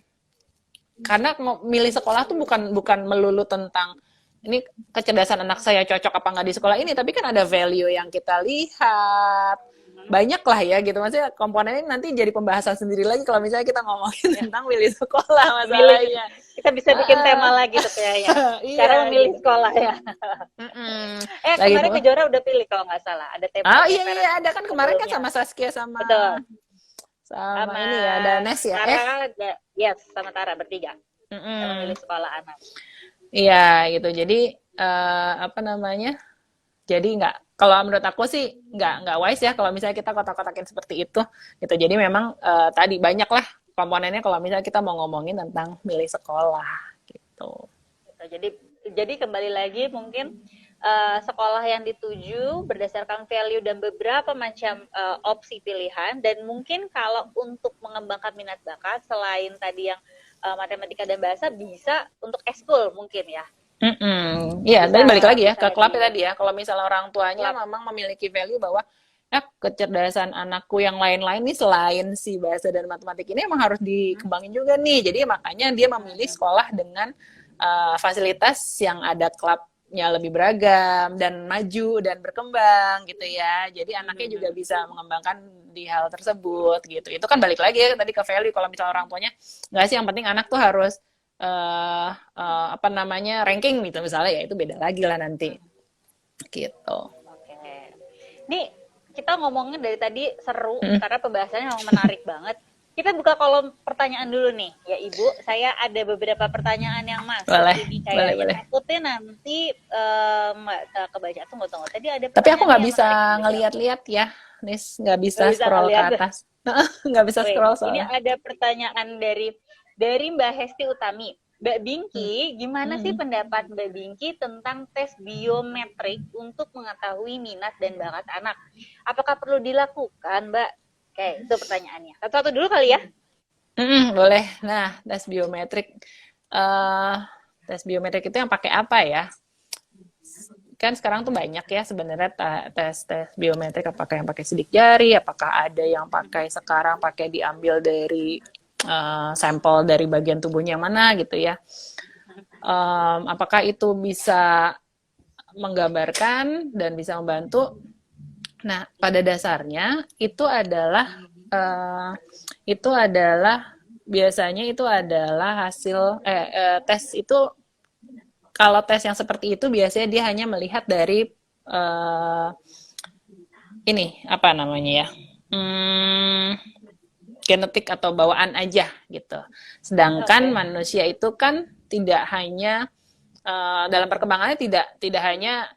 karena milih sekolah tuh bukan bukan melulu tentang ini kecerdasan anak saya cocok apa nggak di sekolah ini, tapi kan ada value yang kita lihat Mhm. banyak lah ya gitu, maksudnya komponen ini nanti jadi pembahasan sendiri lagi kalau misalnya kita ngomongin Ya, tentang milih sekolah memilih masalahnya. kita bisa bikin tema lagi tuh kayaknya. Cara Iya memilih gitu. sekolah ya. Lagi Kemarin pula Kejora udah pilih kalau nggak salah. Ada temanya iya iya parent ada kan kemarin kan sebelumnya. sama Saskia sama Betul. sama Sama ini ya ada Nes ya yes, sama Tara bertiga. Yang mm-mm. memilih sekolah anak. Iya gitu jadi apa namanya. Jadi nggak, kalau menurut aku sih nggak wise ya kalau misalnya kita kotak-kotakin seperti itu gitu. Jadi memang tadi banyak lah komponennya kalau misalnya kita mau ngomongin tentang milih sekolah gitu. Gitu. Jadi kembali lagi mungkin sekolah yang dituju berdasarkan value dan beberapa macam opsi pilihan. Dan mungkin kalau untuk mengembangkan minat bakat selain tadi yang matematika dan bahasa, bisa untuk ekskul mungkin ya. Iya, Bisa tadi balik lagi ya bisa ke klub di ya tadi ya. Kalau misalnya orang tuanya klub. memang memiliki value bahwa kecerdasan anakku yang lain-lain nih selain si bahasa dan matematik ini emang harus dikembangin juga nih. Jadi makanya dia memilih sekolah dengan fasilitas yang ada klubnya lebih beragam dan maju dan berkembang gitu ya. Jadi anaknya juga bisa mengembangkan di hal tersebut gitu. Itu kan balik lagi ya tadi ke value. Kalau misalnya orang tuanya nggak sih yang penting anak tuh harus apa namanya ranking gitu misalnya, ya itu beda lagi lah nanti gitu. Oke. Nih, kita ngomongin dari tadi seru Mm, karena pembahasannya memang menarik banget. Kita buka kolom pertanyaan dulu nih, ya Ibu. Saya ada beberapa pertanyaan yang masuk. boleh Ini boleh kayaknya boleh. takutnya nanti nggak kebaca. Tunggu. Tadi ada Tapi aku pertanyaan nggak yang bisa menarik nih dari aku. ngeliat-liat ya, Nis, nggak bisa Nggak bisa scroll ke ngeliat. atas. Nggak bisa Wait, scroll ini soalnya. ada pertanyaan dari Mbak Hesti Utami. Mbak Bingki, gimana sih Mm-mm. pendapat Mbak Bingki tentang tes biometrik untuk mengetahui minat dan bakat anak? Apakah perlu dilakukan, Mbak? Oke, itu pertanyaannya. Satu-satu dulu kali ya. Boleh. Nah, tes biometrik, eh tes biometrik itu yang pakai apa ya? Kan sekarang tuh banyak ya sebenarnya tes biometrik, apakah yang pakai sidik jari, apakah ada yang pakai sekarang pakai diambil dari sampel dari bagian tubuhnya yang mana gitu ya. Apakah itu bisa menggambarkan dan bisa membantu? Nah, pada dasarnya uh, itu adalah biasanya itu adalah hasil tes itu. Kalau tes yang seperti itu biasanya dia hanya melihat dari uh, ini apa namanya ya, genetik atau bawaan aja gitu. Sedangkan Oke. manusia itu kan tidak hanya dalam perkembangannya tidak hanya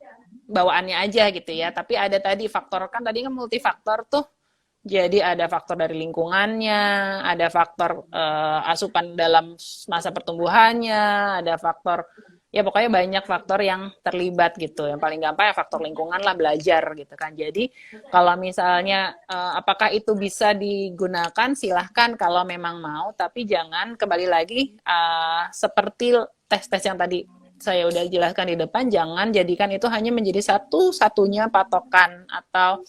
bawaannya aja gitu ya, tapi ada tadi faktor, kan tadi kan multifaktor tuh. Jadi ada faktor dari lingkungannya, ada faktor asupan dalam masa pertumbuhannya, ada faktor, ya pokoknya banyak faktor yang terlibat gitu. Yang paling gampang ya faktor lingkungan lah, belajar gitu kan. Jadi kalau misalnya apakah itu bisa digunakan, silahkan kalau memang mau, tapi jangan kembali lagi seperti tes-tes yang tadi saya udah jelaskan di depan, jangan jadikan itu hanya menjadi satu-satunya patokan atau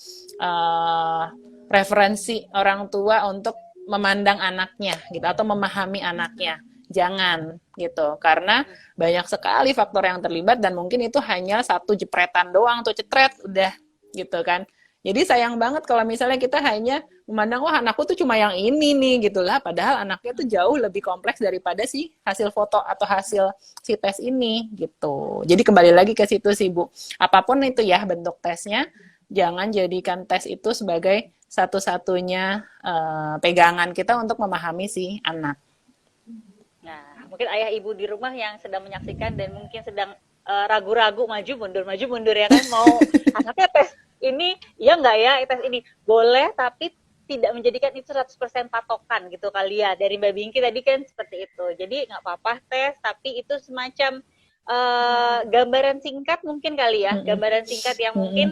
referensi orang tua untuk memandang anaknya gitu atau memahami anaknya. Jangan gitu, karena banyak sekali faktor yang terlibat dan mungkin itu hanya satu jepretan doang tuh, cetret udah gitu kan. Jadi sayang banget kalau misalnya kita hanya memandang, wah anakku tuh cuma yang ini nih gitulah, padahal anaknya tuh jauh lebih kompleks daripada si hasil foto atau hasil si tes ini gitu. Jadi kembali lagi ke situ sih Bu. Apapun itu ya bentuk tesnya, jangan jadikan tes itu sebagai satu-satunya pegangan kita untuk memahami si anak. Nah, mungkin ayah ibu di rumah yang sedang menyaksikan dan mungkin sedang ragu-ragu maju mundur ya kan, mau anaknya tes ini ya nggak ya, tes ini boleh tapi tidak menjadikan itu 100% patokan gitu kali ya. Dari Mbak Bingki tadi kan seperti itu. Jadi nggak apa-apa tes, tapi itu semacam gambaran singkat mungkin kali ya, Mm-mm. gambaran singkat yang Mm-mm. mungkin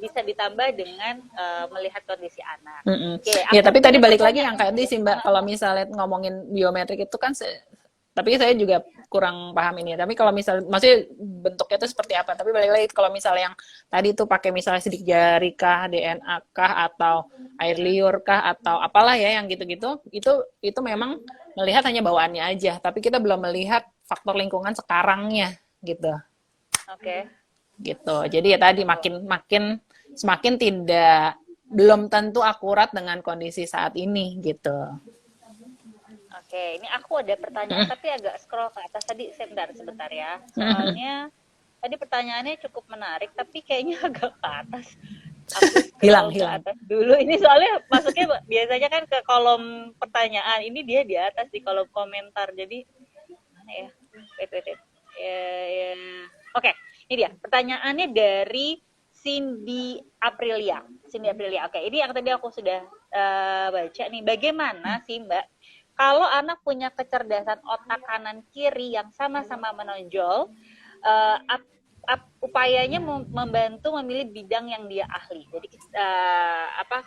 bisa ditambah dengan melihat kondisi anak. Mm-mm. Oke, Ya, aku tapi tadi punya balik lagi yang pertanyaan. tadi sih Mbak, kalau misalnya ngomongin biometrik itu kan tapi saya juga kurang paham ini. Tapi kalau misalnya, maksudnya bentuknya itu seperti apa? Tapi balik lagi kalau misalnya yang tadi itu pakai misalnya sidik jari kah, DNA kah, atau air liur kah, atau apalah ya yang gitu-gitu, itu memang melihat hanya bawaannya aja. Tapi kita belum melihat faktor lingkungan sekarangnya gitu. Oke. Gitu. Jadi ya tadi makin makin semakin tidak, belum tentu akurat dengan kondisi saat ini gitu. Oke, ini aku ada pertanyaan tapi agak scroll ke atas tadi. Sebentar ya. Soalnya tadi pertanyaannya cukup menarik tapi kayaknya agak ke atas. Aku Hilang scroll ke hilang. atas dulu. Ini soalnya masuknya biasanya kan ke kolom pertanyaan. Ini dia di atas di kolom komentar. Jadi mana ya? Wait. Ya. Oke, ini dia. Pertanyaannya dari Cindy Aprilia. Oke, ini yang tadi aku sudah baca nih. Bagaimana sih Mbak kalau anak punya kecerdasan otak kanan kiri yang sama-sama menonjol, upayanya membantu memilih bidang yang dia ahli. Jadi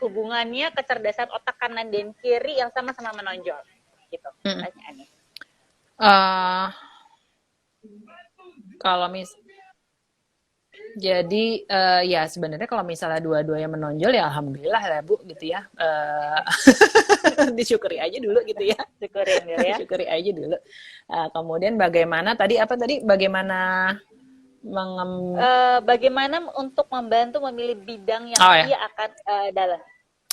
hubungannya kecerdasan otak kanan dan kiri yang sama-sama menonjol. Gitu pertanyaannya. Uh, kalau jadi ya sebenarnya kalau misalnya dua-duanya menonjol ya alhamdulillah lah Bu gitu ya. Disyukuri aja dulu gitu ya. Syukurin dulu ya. Syukuri aja dulu. Kemudian bagaimana bagaimana bagaimana untuk membantu memilih bidang yang dia akan dalam.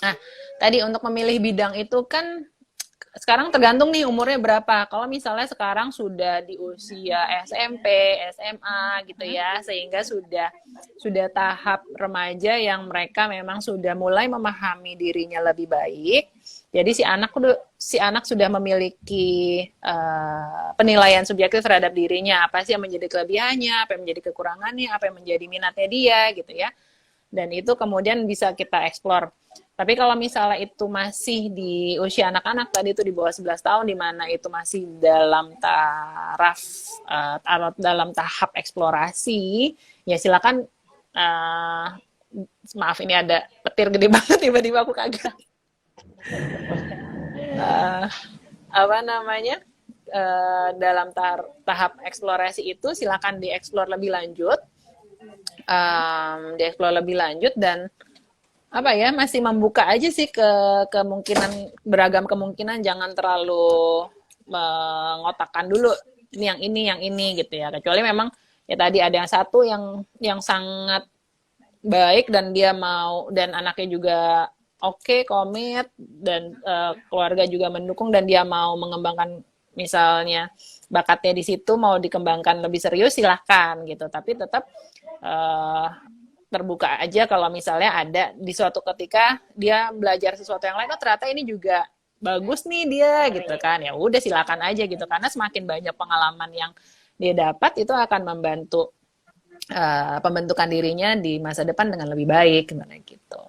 Nah, tadi untuk memilih bidang itu kan sekarang tergantung nih umurnya berapa. Kalau misalnya sekarang sudah di usia SMP, SMA gitu ya, sehingga sudah tahap remaja yang mereka memang sudah mulai memahami dirinya lebih baik. Jadi si anak sudah memiliki penilaian subjektif terhadap dirinya, apa sih yang menjadi kelebihannya, apa yang menjadi kekurangannya, apa yang menjadi minatnya dia gitu ya. Dan itu kemudian bisa kita eksplor. Tapi kalau misalnya itu masih di usia anak-anak, tadi itu di bawah 11 tahun, di mana itu masih dalam tahap eksplorasi, ya silakan, maaf ini ada petir gede banget, tiba-tiba aku kaget. Dalam tahap eksplorasi itu silakan dieksplor lebih lanjut, dan masih membuka aja sih ke beragam kemungkinan, jangan terlalu mengotakkan dulu ini yang ini gitu ya, kecuali memang ya tadi ada yang satu yang sangat baik dan dia mau, dan anaknya juga komit, dan keluarga juga mendukung dan dia mau mengembangkan misalnya bakatnya di situ, mau dikembangkan lebih serius, silahkan gitu, tapi tetap terbuka aja kalau misalnya ada di suatu ketika dia belajar sesuatu yang lain, ternyata ini juga bagus nih dia gitu kan, ya udah silakan aja gitu, karena semakin banyak pengalaman yang dia dapat itu akan membantu pembentukan dirinya di masa depan dengan lebih baik gitu.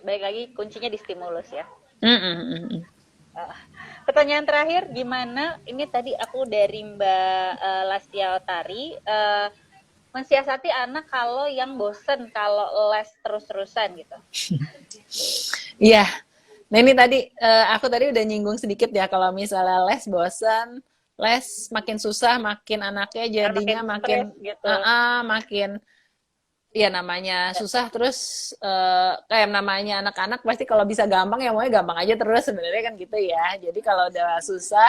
Baik lagi kuncinya di stimulus ya. Pertanyaan terakhir, gimana ini tadi aku dari Mbak Lastia Otari, mensiasati anak kalau yang bosen kalau les terus-terusan gitu. Iya. Nah ini tadi aku tadi udah nyinggung sedikit ya, kalau misalnya les bosen, les makin susah, makin anaknya jadinya makin gitu. Makin ya namanya susah, terus kayak namanya anak-anak pasti kalau bisa gampang ya maunya gampang aja terus, sebenarnya kan gitu ya. Jadi kalau udah susah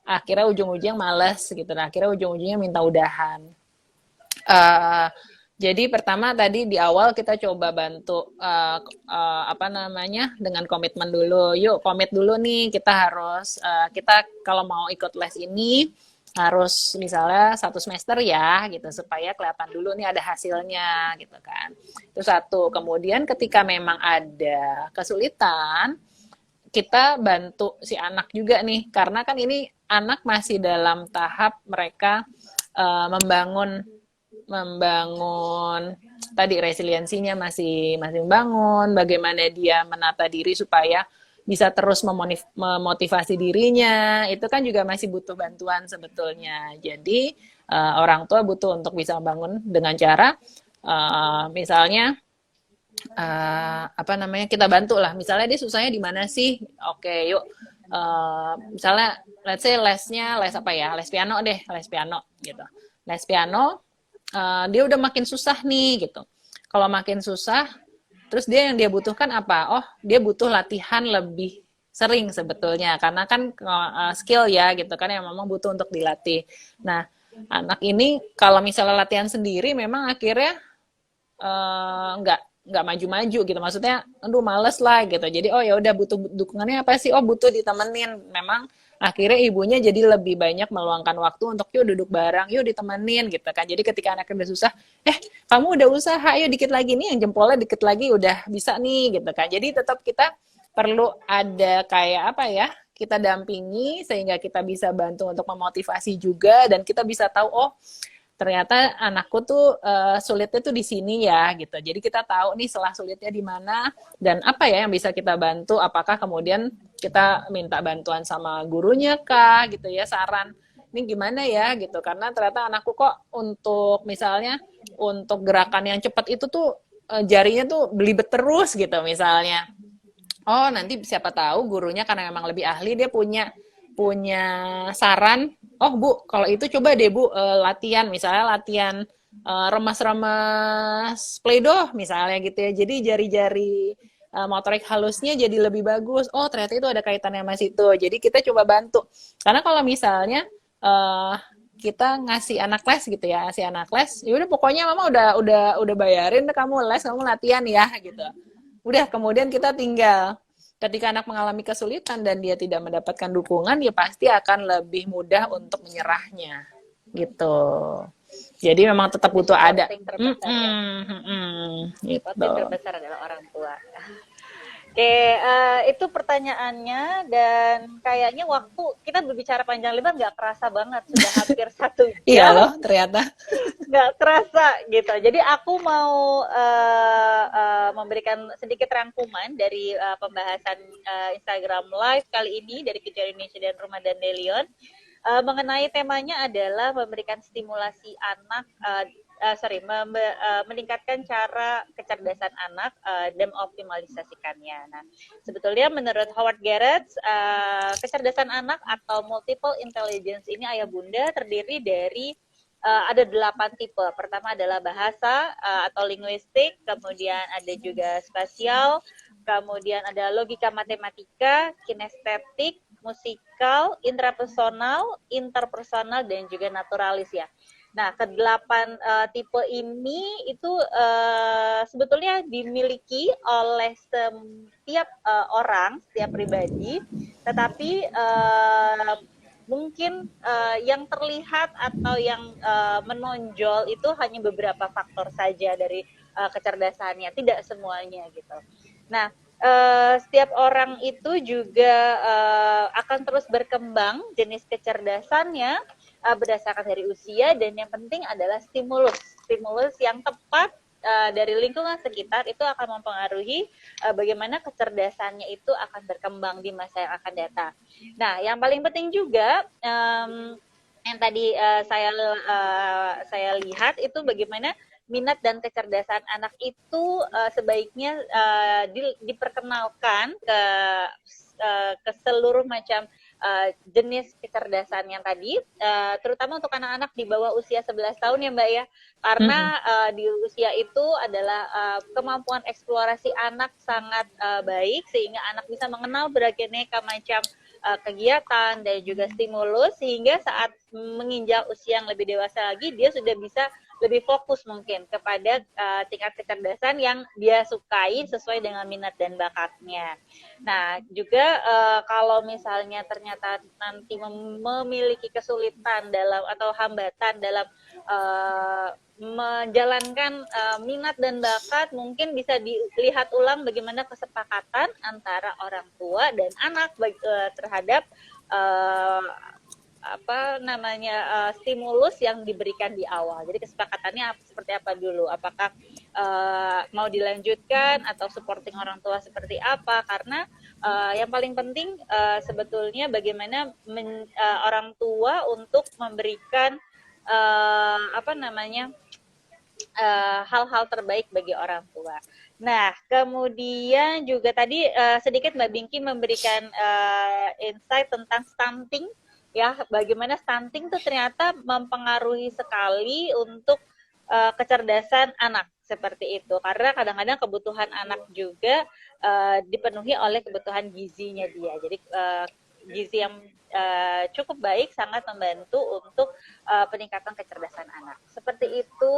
akhirnya ujung-ujungnya males gitu, nah akhirnya ujung-ujungnya minta udahan. Jadi pertama tadi di awal kita coba bantu dengan komitmen dulu. Yuk komit dulu nih, kita harus kita kalau mau ikut les ini harus misalnya 1 semester ya gitu, supaya kelihatan dulu nih ada hasilnya gitu kan. Itu satu. Kemudian ketika memang ada kesulitan, kita bantu si anak juga nih, karena kan ini anak masih dalam tahap mereka membangun tadi resiliensinya masih membangun, bagaimana dia menata diri supaya bisa terus memotivasi dirinya, itu kan juga masih butuh bantuan sebetulnya. Jadi orang tua butuh untuk bisa membangun dengan cara misalnya kita bantu lah, misalnya dia susahnya di mana sih, oke yuk misalnya let's say les piano deh, les piano gitu, les piano dia udah makin susah nih gitu. Kalau makin susah, terus yang dia butuhkan apa? Oh, dia butuh latihan lebih sering sebetulnya, karena kan skill ya gitu kan, yang memang butuh untuk dilatih. Nah, anak ini kalau misalnya latihan sendiri memang akhirnya nggak maju-maju gitu, maksudnya aduh males lah gitu. Jadi ya udah butuh dukungannya apa sih? Oh, butuh ditemenin. Memang akhirnya ibunya jadi lebih banyak meluangkan waktu untuk yuk duduk bareng, yuk ditemenin gitu kan. Jadi ketika anaknya udah susah, kamu udah usaha, yuk dikit lagi nih, yang jempolnya dikit lagi udah bisa nih gitu kan. Jadi tetap kita perlu ada kayak kita dampingi sehingga kita bisa bantu untuk memotivasi juga, dan kita bisa tahu ternyata anakku tuh sulitnya tuh di sini ya gitu. Jadi kita tahu nih setelah sulitnya di mana dan apa ya yang bisa kita bantu. Apakah kemudian kita minta bantuan sama gurunya kah gitu ya, saran ini gimana ya gitu, karena ternyata anakku kok untuk misalnya untuk gerakan yang cepat itu tuh jarinya tuh belibet terus gitu misalnya. Oh, nanti siapa tahu gurunya karena memang lebih ahli, dia punya punya saran. Oh, Bu, kalau itu coba deh Bu latihan, misalnya latihan remas-remas playdoh misalnya gitu ya. Jadi jari-jari motorik halusnya jadi lebih bagus. Oh, ternyata itu ada kaitannya sama situ. Jadi kita coba bantu. Karena kalau misalnya uh, kita ngasih anak les gitu ya, ngasih anak les, ya udah pokoknya mama udah bayarin kamu les, kamu latihan ya gitu. Udah, kemudian kita tinggal ketika anak mengalami kesulitan dan dia tidak mendapatkan dukungan, ya pasti akan lebih mudah untuk menyerahnya gitu. Jadi memang tetap Berarti butuh ada. supporting terbesar ya. Gitu. Supporting terbesar adalah orang tua. Oke, itu pertanyaannya dan kayaknya waktu kita berbicara panjang lebar nggak kerasa banget, sudah hampir 1 Iya jam. loh, ternyata. Nggak kerasa gitu. Jadi aku mau memberikan sedikit rangkuman dari pembahasan Instagram Live kali ini dari Kejar Indonesia dan Rumah dan Delion. Mengenai temanya adalah memberikan stimulasi anak, meningkatkan cara kecerdasan anak dan optimalisasikannya. Nah, sebetulnya menurut Howard Garrett, kecerdasan anak atau multiple intelligence ini ayah bunda terdiri dari ada 8 tipe. Pertama adalah bahasa atau linguistik, kemudian ada juga spasial, kemudian ada logika matematika, kinestetik, musikal, intrapersonal, interpersonal, dan juga naturalis ya. Nah, ke-8 tipe ini itu sebetulnya dimiliki oleh setiap orang, setiap pribadi, tetapi mungkin yang terlihat atau yang menonjol itu hanya beberapa faktor saja dari kecerdasannya, tidak semuanya gitu. Nah, setiap orang itu juga akan terus berkembang jenis kecerdasannya berdasarkan dari usia, dan yang penting adalah stimulus yang tepat dari lingkungan sekitar itu akan mempengaruhi bagaimana kecerdasannya itu akan berkembang di masa yang akan datang. Nah, yang paling penting juga yang tadi saya lihat itu bagaimana minat dan kecerdasan anak itu sebaiknya diperkenalkan ke seluruh macam jenis kecerdasan yang tadi, terutama untuk anak-anak di bawah usia 11 tahun ya Mbak ya, karena di usia itu adalah kemampuan eksplorasi anak sangat baik, sehingga anak bisa mengenal berbagai macam kegiatan dan juga stimulus, sehingga saat menginjak usia yang lebih dewasa lagi, dia sudah bisa lebih fokus mungkin kepada tingkat kecerdasan yang dia sukai sesuai dengan minat dan bakatnya. Nah, juga kalau misalnya ternyata nanti memiliki kesulitan dalam atau hambatan dalam menjalankan minat dan bakat, mungkin bisa dilihat ulang bagaimana kesepakatan antara orang tua dan anak terhadap stimulus yang diberikan di awal. Jadi kesepakatannya seperti apa dulu? Apakah mau dilanjutkan atau supporting orang tua seperti apa? Karena yang paling penting sebetulnya bagaimana orang tua untuk memberikan hal-hal terbaik bagi orang tua. Nah, kemudian juga tadi sedikit Mbak Binky memberikan insight tentang stunting. Ya, bagaimana stunting itu ternyata mempengaruhi sekali untuk kecerdasan anak seperti itu, karena kadang-kadang kebutuhan anak juga dipenuhi oleh kebutuhan gizinya dia. Jadi gizi yang cukup baik sangat membantu untuk peningkatan kecerdasan anak. Seperti itu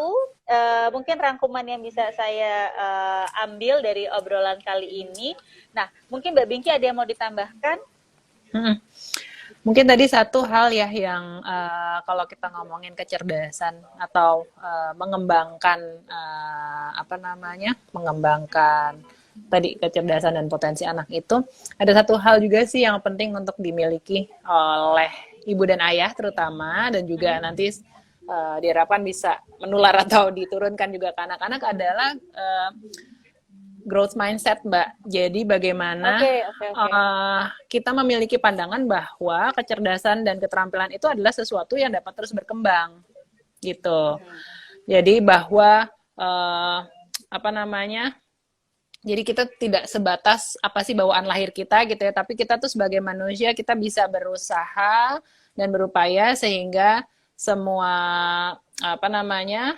mungkin rangkuman yang bisa saya ambil dari obrolan kali ini. Nah, mungkin Mbak Binky ada yang mau ditambahkan? Mungkin tadi satu hal ya yang kalau kita ngomongin kecerdasan atau mengembangkan mengembangkan tadi kecerdasan dan potensi anak itu, ada satu hal juga sih yang penting untuk dimiliki oleh ibu dan ayah terutama, dan juga nanti diharapkan bisa menular atau diturunkan juga ke anak-anak adalah growth mindset, Mbak. Jadi bagaimana Oke. kita memiliki pandangan bahwa kecerdasan dan keterampilan itu adalah sesuatu yang dapat terus berkembang, gitu. Jadi bahwa apa namanya? Jadi kita tidak sebatas apa sih bawaan lahir kita gitu ya, tapi kita tuh sebagai manusia kita bisa berusaha dan berupaya sehingga semua apa namanya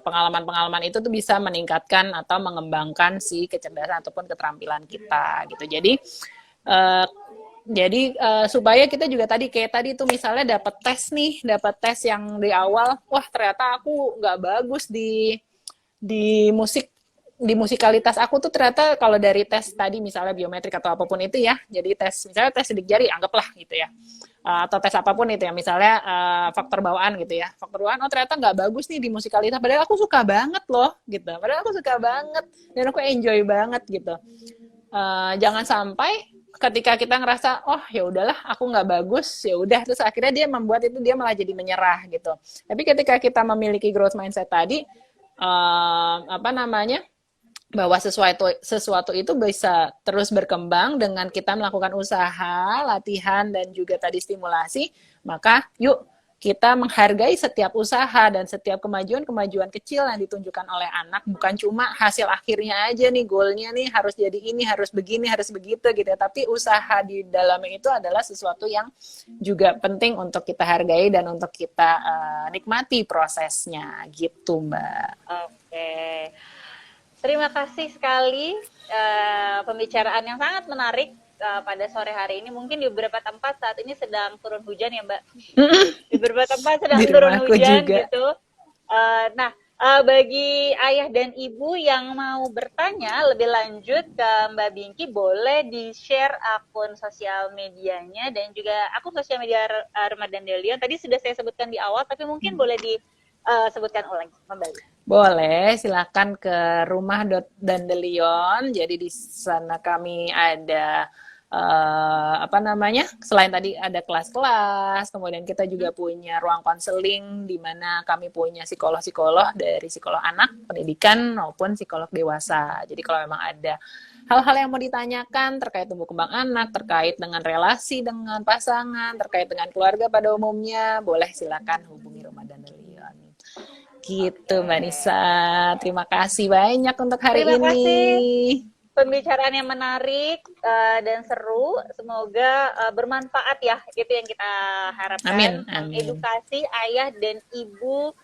pengalaman-pengalaman itu tuh bisa meningkatkan atau mengembangkan si kecerdasan ataupun keterampilan kita gitu. Uh, supaya kita juga tadi kayak tadi tuh misalnya dapat tes yang di awal, wah ternyata aku nggak bagus di musik, di musikalitas aku tuh ternyata kalau dari tes tadi misalnya biometrik atau apapun itu ya, jadi misalnya tes sidik jari anggaplah gitu ya, atau tes apapun itu ya, misalnya faktor bawaan gitu ya, faktor bawaan, oh ternyata nggak bagus nih di musikalitas, padahal aku suka banget loh gitu, padahal aku suka banget dan aku enjoy banget gitu. Jangan sampai ketika kita ngerasa oh ya udahlah aku nggak bagus, ya udah, terus akhirnya dia membuat itu dia malah jadi menyerah gitu. Tapi ketika kita memiliki growth mindset tadi, apa namanya, bahwa sesuatu itu bisa terus berkembang dengan kita melakukan usaha, latihan, dan juga tadi stimulasi, maka yuk kita menghargai setiap usaha dan setiap kemajuan-kemajuan kecil yang ditunjukkan oleh anak, bukan cuma hasil akhirnya aja nih, goalnya nih harus jadi ini, harus begini, harus begitu gitu, tapi usaha di dalamnya itu adalah sesuatu yang juga penting untuk kita hargai dan untuk kita nikmati prosesnya gitu, Mbak. Oke. Terima kasih sekali pembicaraan yang sangat menarik pada sore hari ini. Mungkin di beberapa tempat saat ini sedang turun hujan ya, Mbak. Di beberapa tempat sedang turun hujan juga. Gitu. Bagi ayah dan ibu yang mau bertanya lebih lanjut ke Mbak Binky, boleh di-share akun sosial medianya dan juga akun sosial media Rumah Dandelion. Tadi sudah saya sebutkan di awal, tapi mungkin boleh disebutkan ulang kembali. Boleh, silakan ke rumah.dandelion. Jadi di sana kami ada apa namanya? Selain tadi ada kelas-kelas, kemudian kita juga punya ruang konseling di mana kami punya psikolog-psikolog dari psikolog anak, pendidikan maupun psikolog dewasa. Jadi kalau memang ada hal-hal yang mau ditanyakan terkait tumbuh kembang anak, terkait dengan relasi dengan pasangan, terkait dengan keluarga pada umumnya, boleh silakan hubungi Rumah Dandelion. Gitu, Mbak Nisa. Terima kasih banyak untuk hari ini. Terima kasih. Pembicaraan yang menarik dan seru. Semoga bermanfaat ya. Itu yang kita harapkan. Amin. Edukasi ayah dan ibu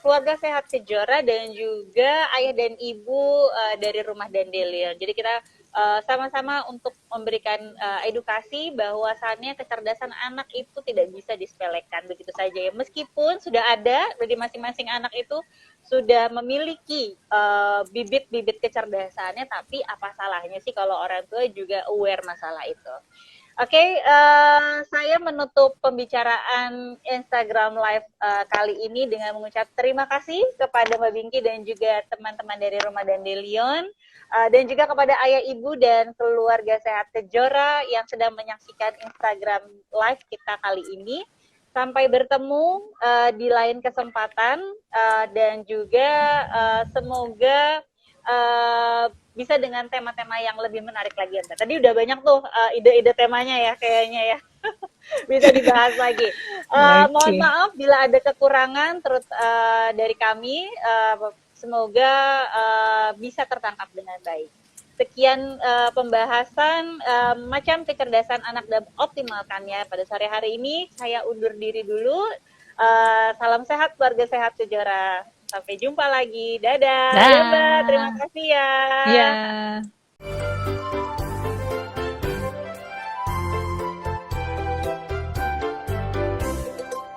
keluarga sehat Kejora dan juga ayah dan ibu dari Rumah Dandelion. Jadi kita sama-sama untuk memberikan edukasi bahwasannya kecerdasan anak itu tidak bisa disepelekan begitu saja ya. Meskipun sudah ada dari masing-masing anak itu sudah memiliki bibit-bibit kecerdasannya, tapi apa salahnya sih kalau orang tua juga aware masalah itu. Oke, saya menutup pembicaraan Instagram Live kali ini dengan mengucap terima kasih kepada Mbak Binky dan juga teman-teman dari Rumah Dandelion, dan juga kepada ayah ibu dan keluarga sehat Kejora yang sedang menyaksikan Instagram Live kita kali ini. Sampai bertemu di lain kesempatan dan juga semoga bisa dengan tema-tema yang lebih menarik lagi. Tadi udah banyak tuh ide-ide temanya ya kayaknya ya. Bisa dibahas lagi. Mohon maaf bila ada kekurangan dari kami. Semoga bisa tertangkap dengan baik. Sekian pembahasan macam kecerdasan anak dan optimalkannya pada sore hari ini. Saya undur diri dulu. Salam sehat, keluarga sehat Kejora. Sampai jumpa lagi. Dadah. Dadah. Terima kasih ya. Yeah.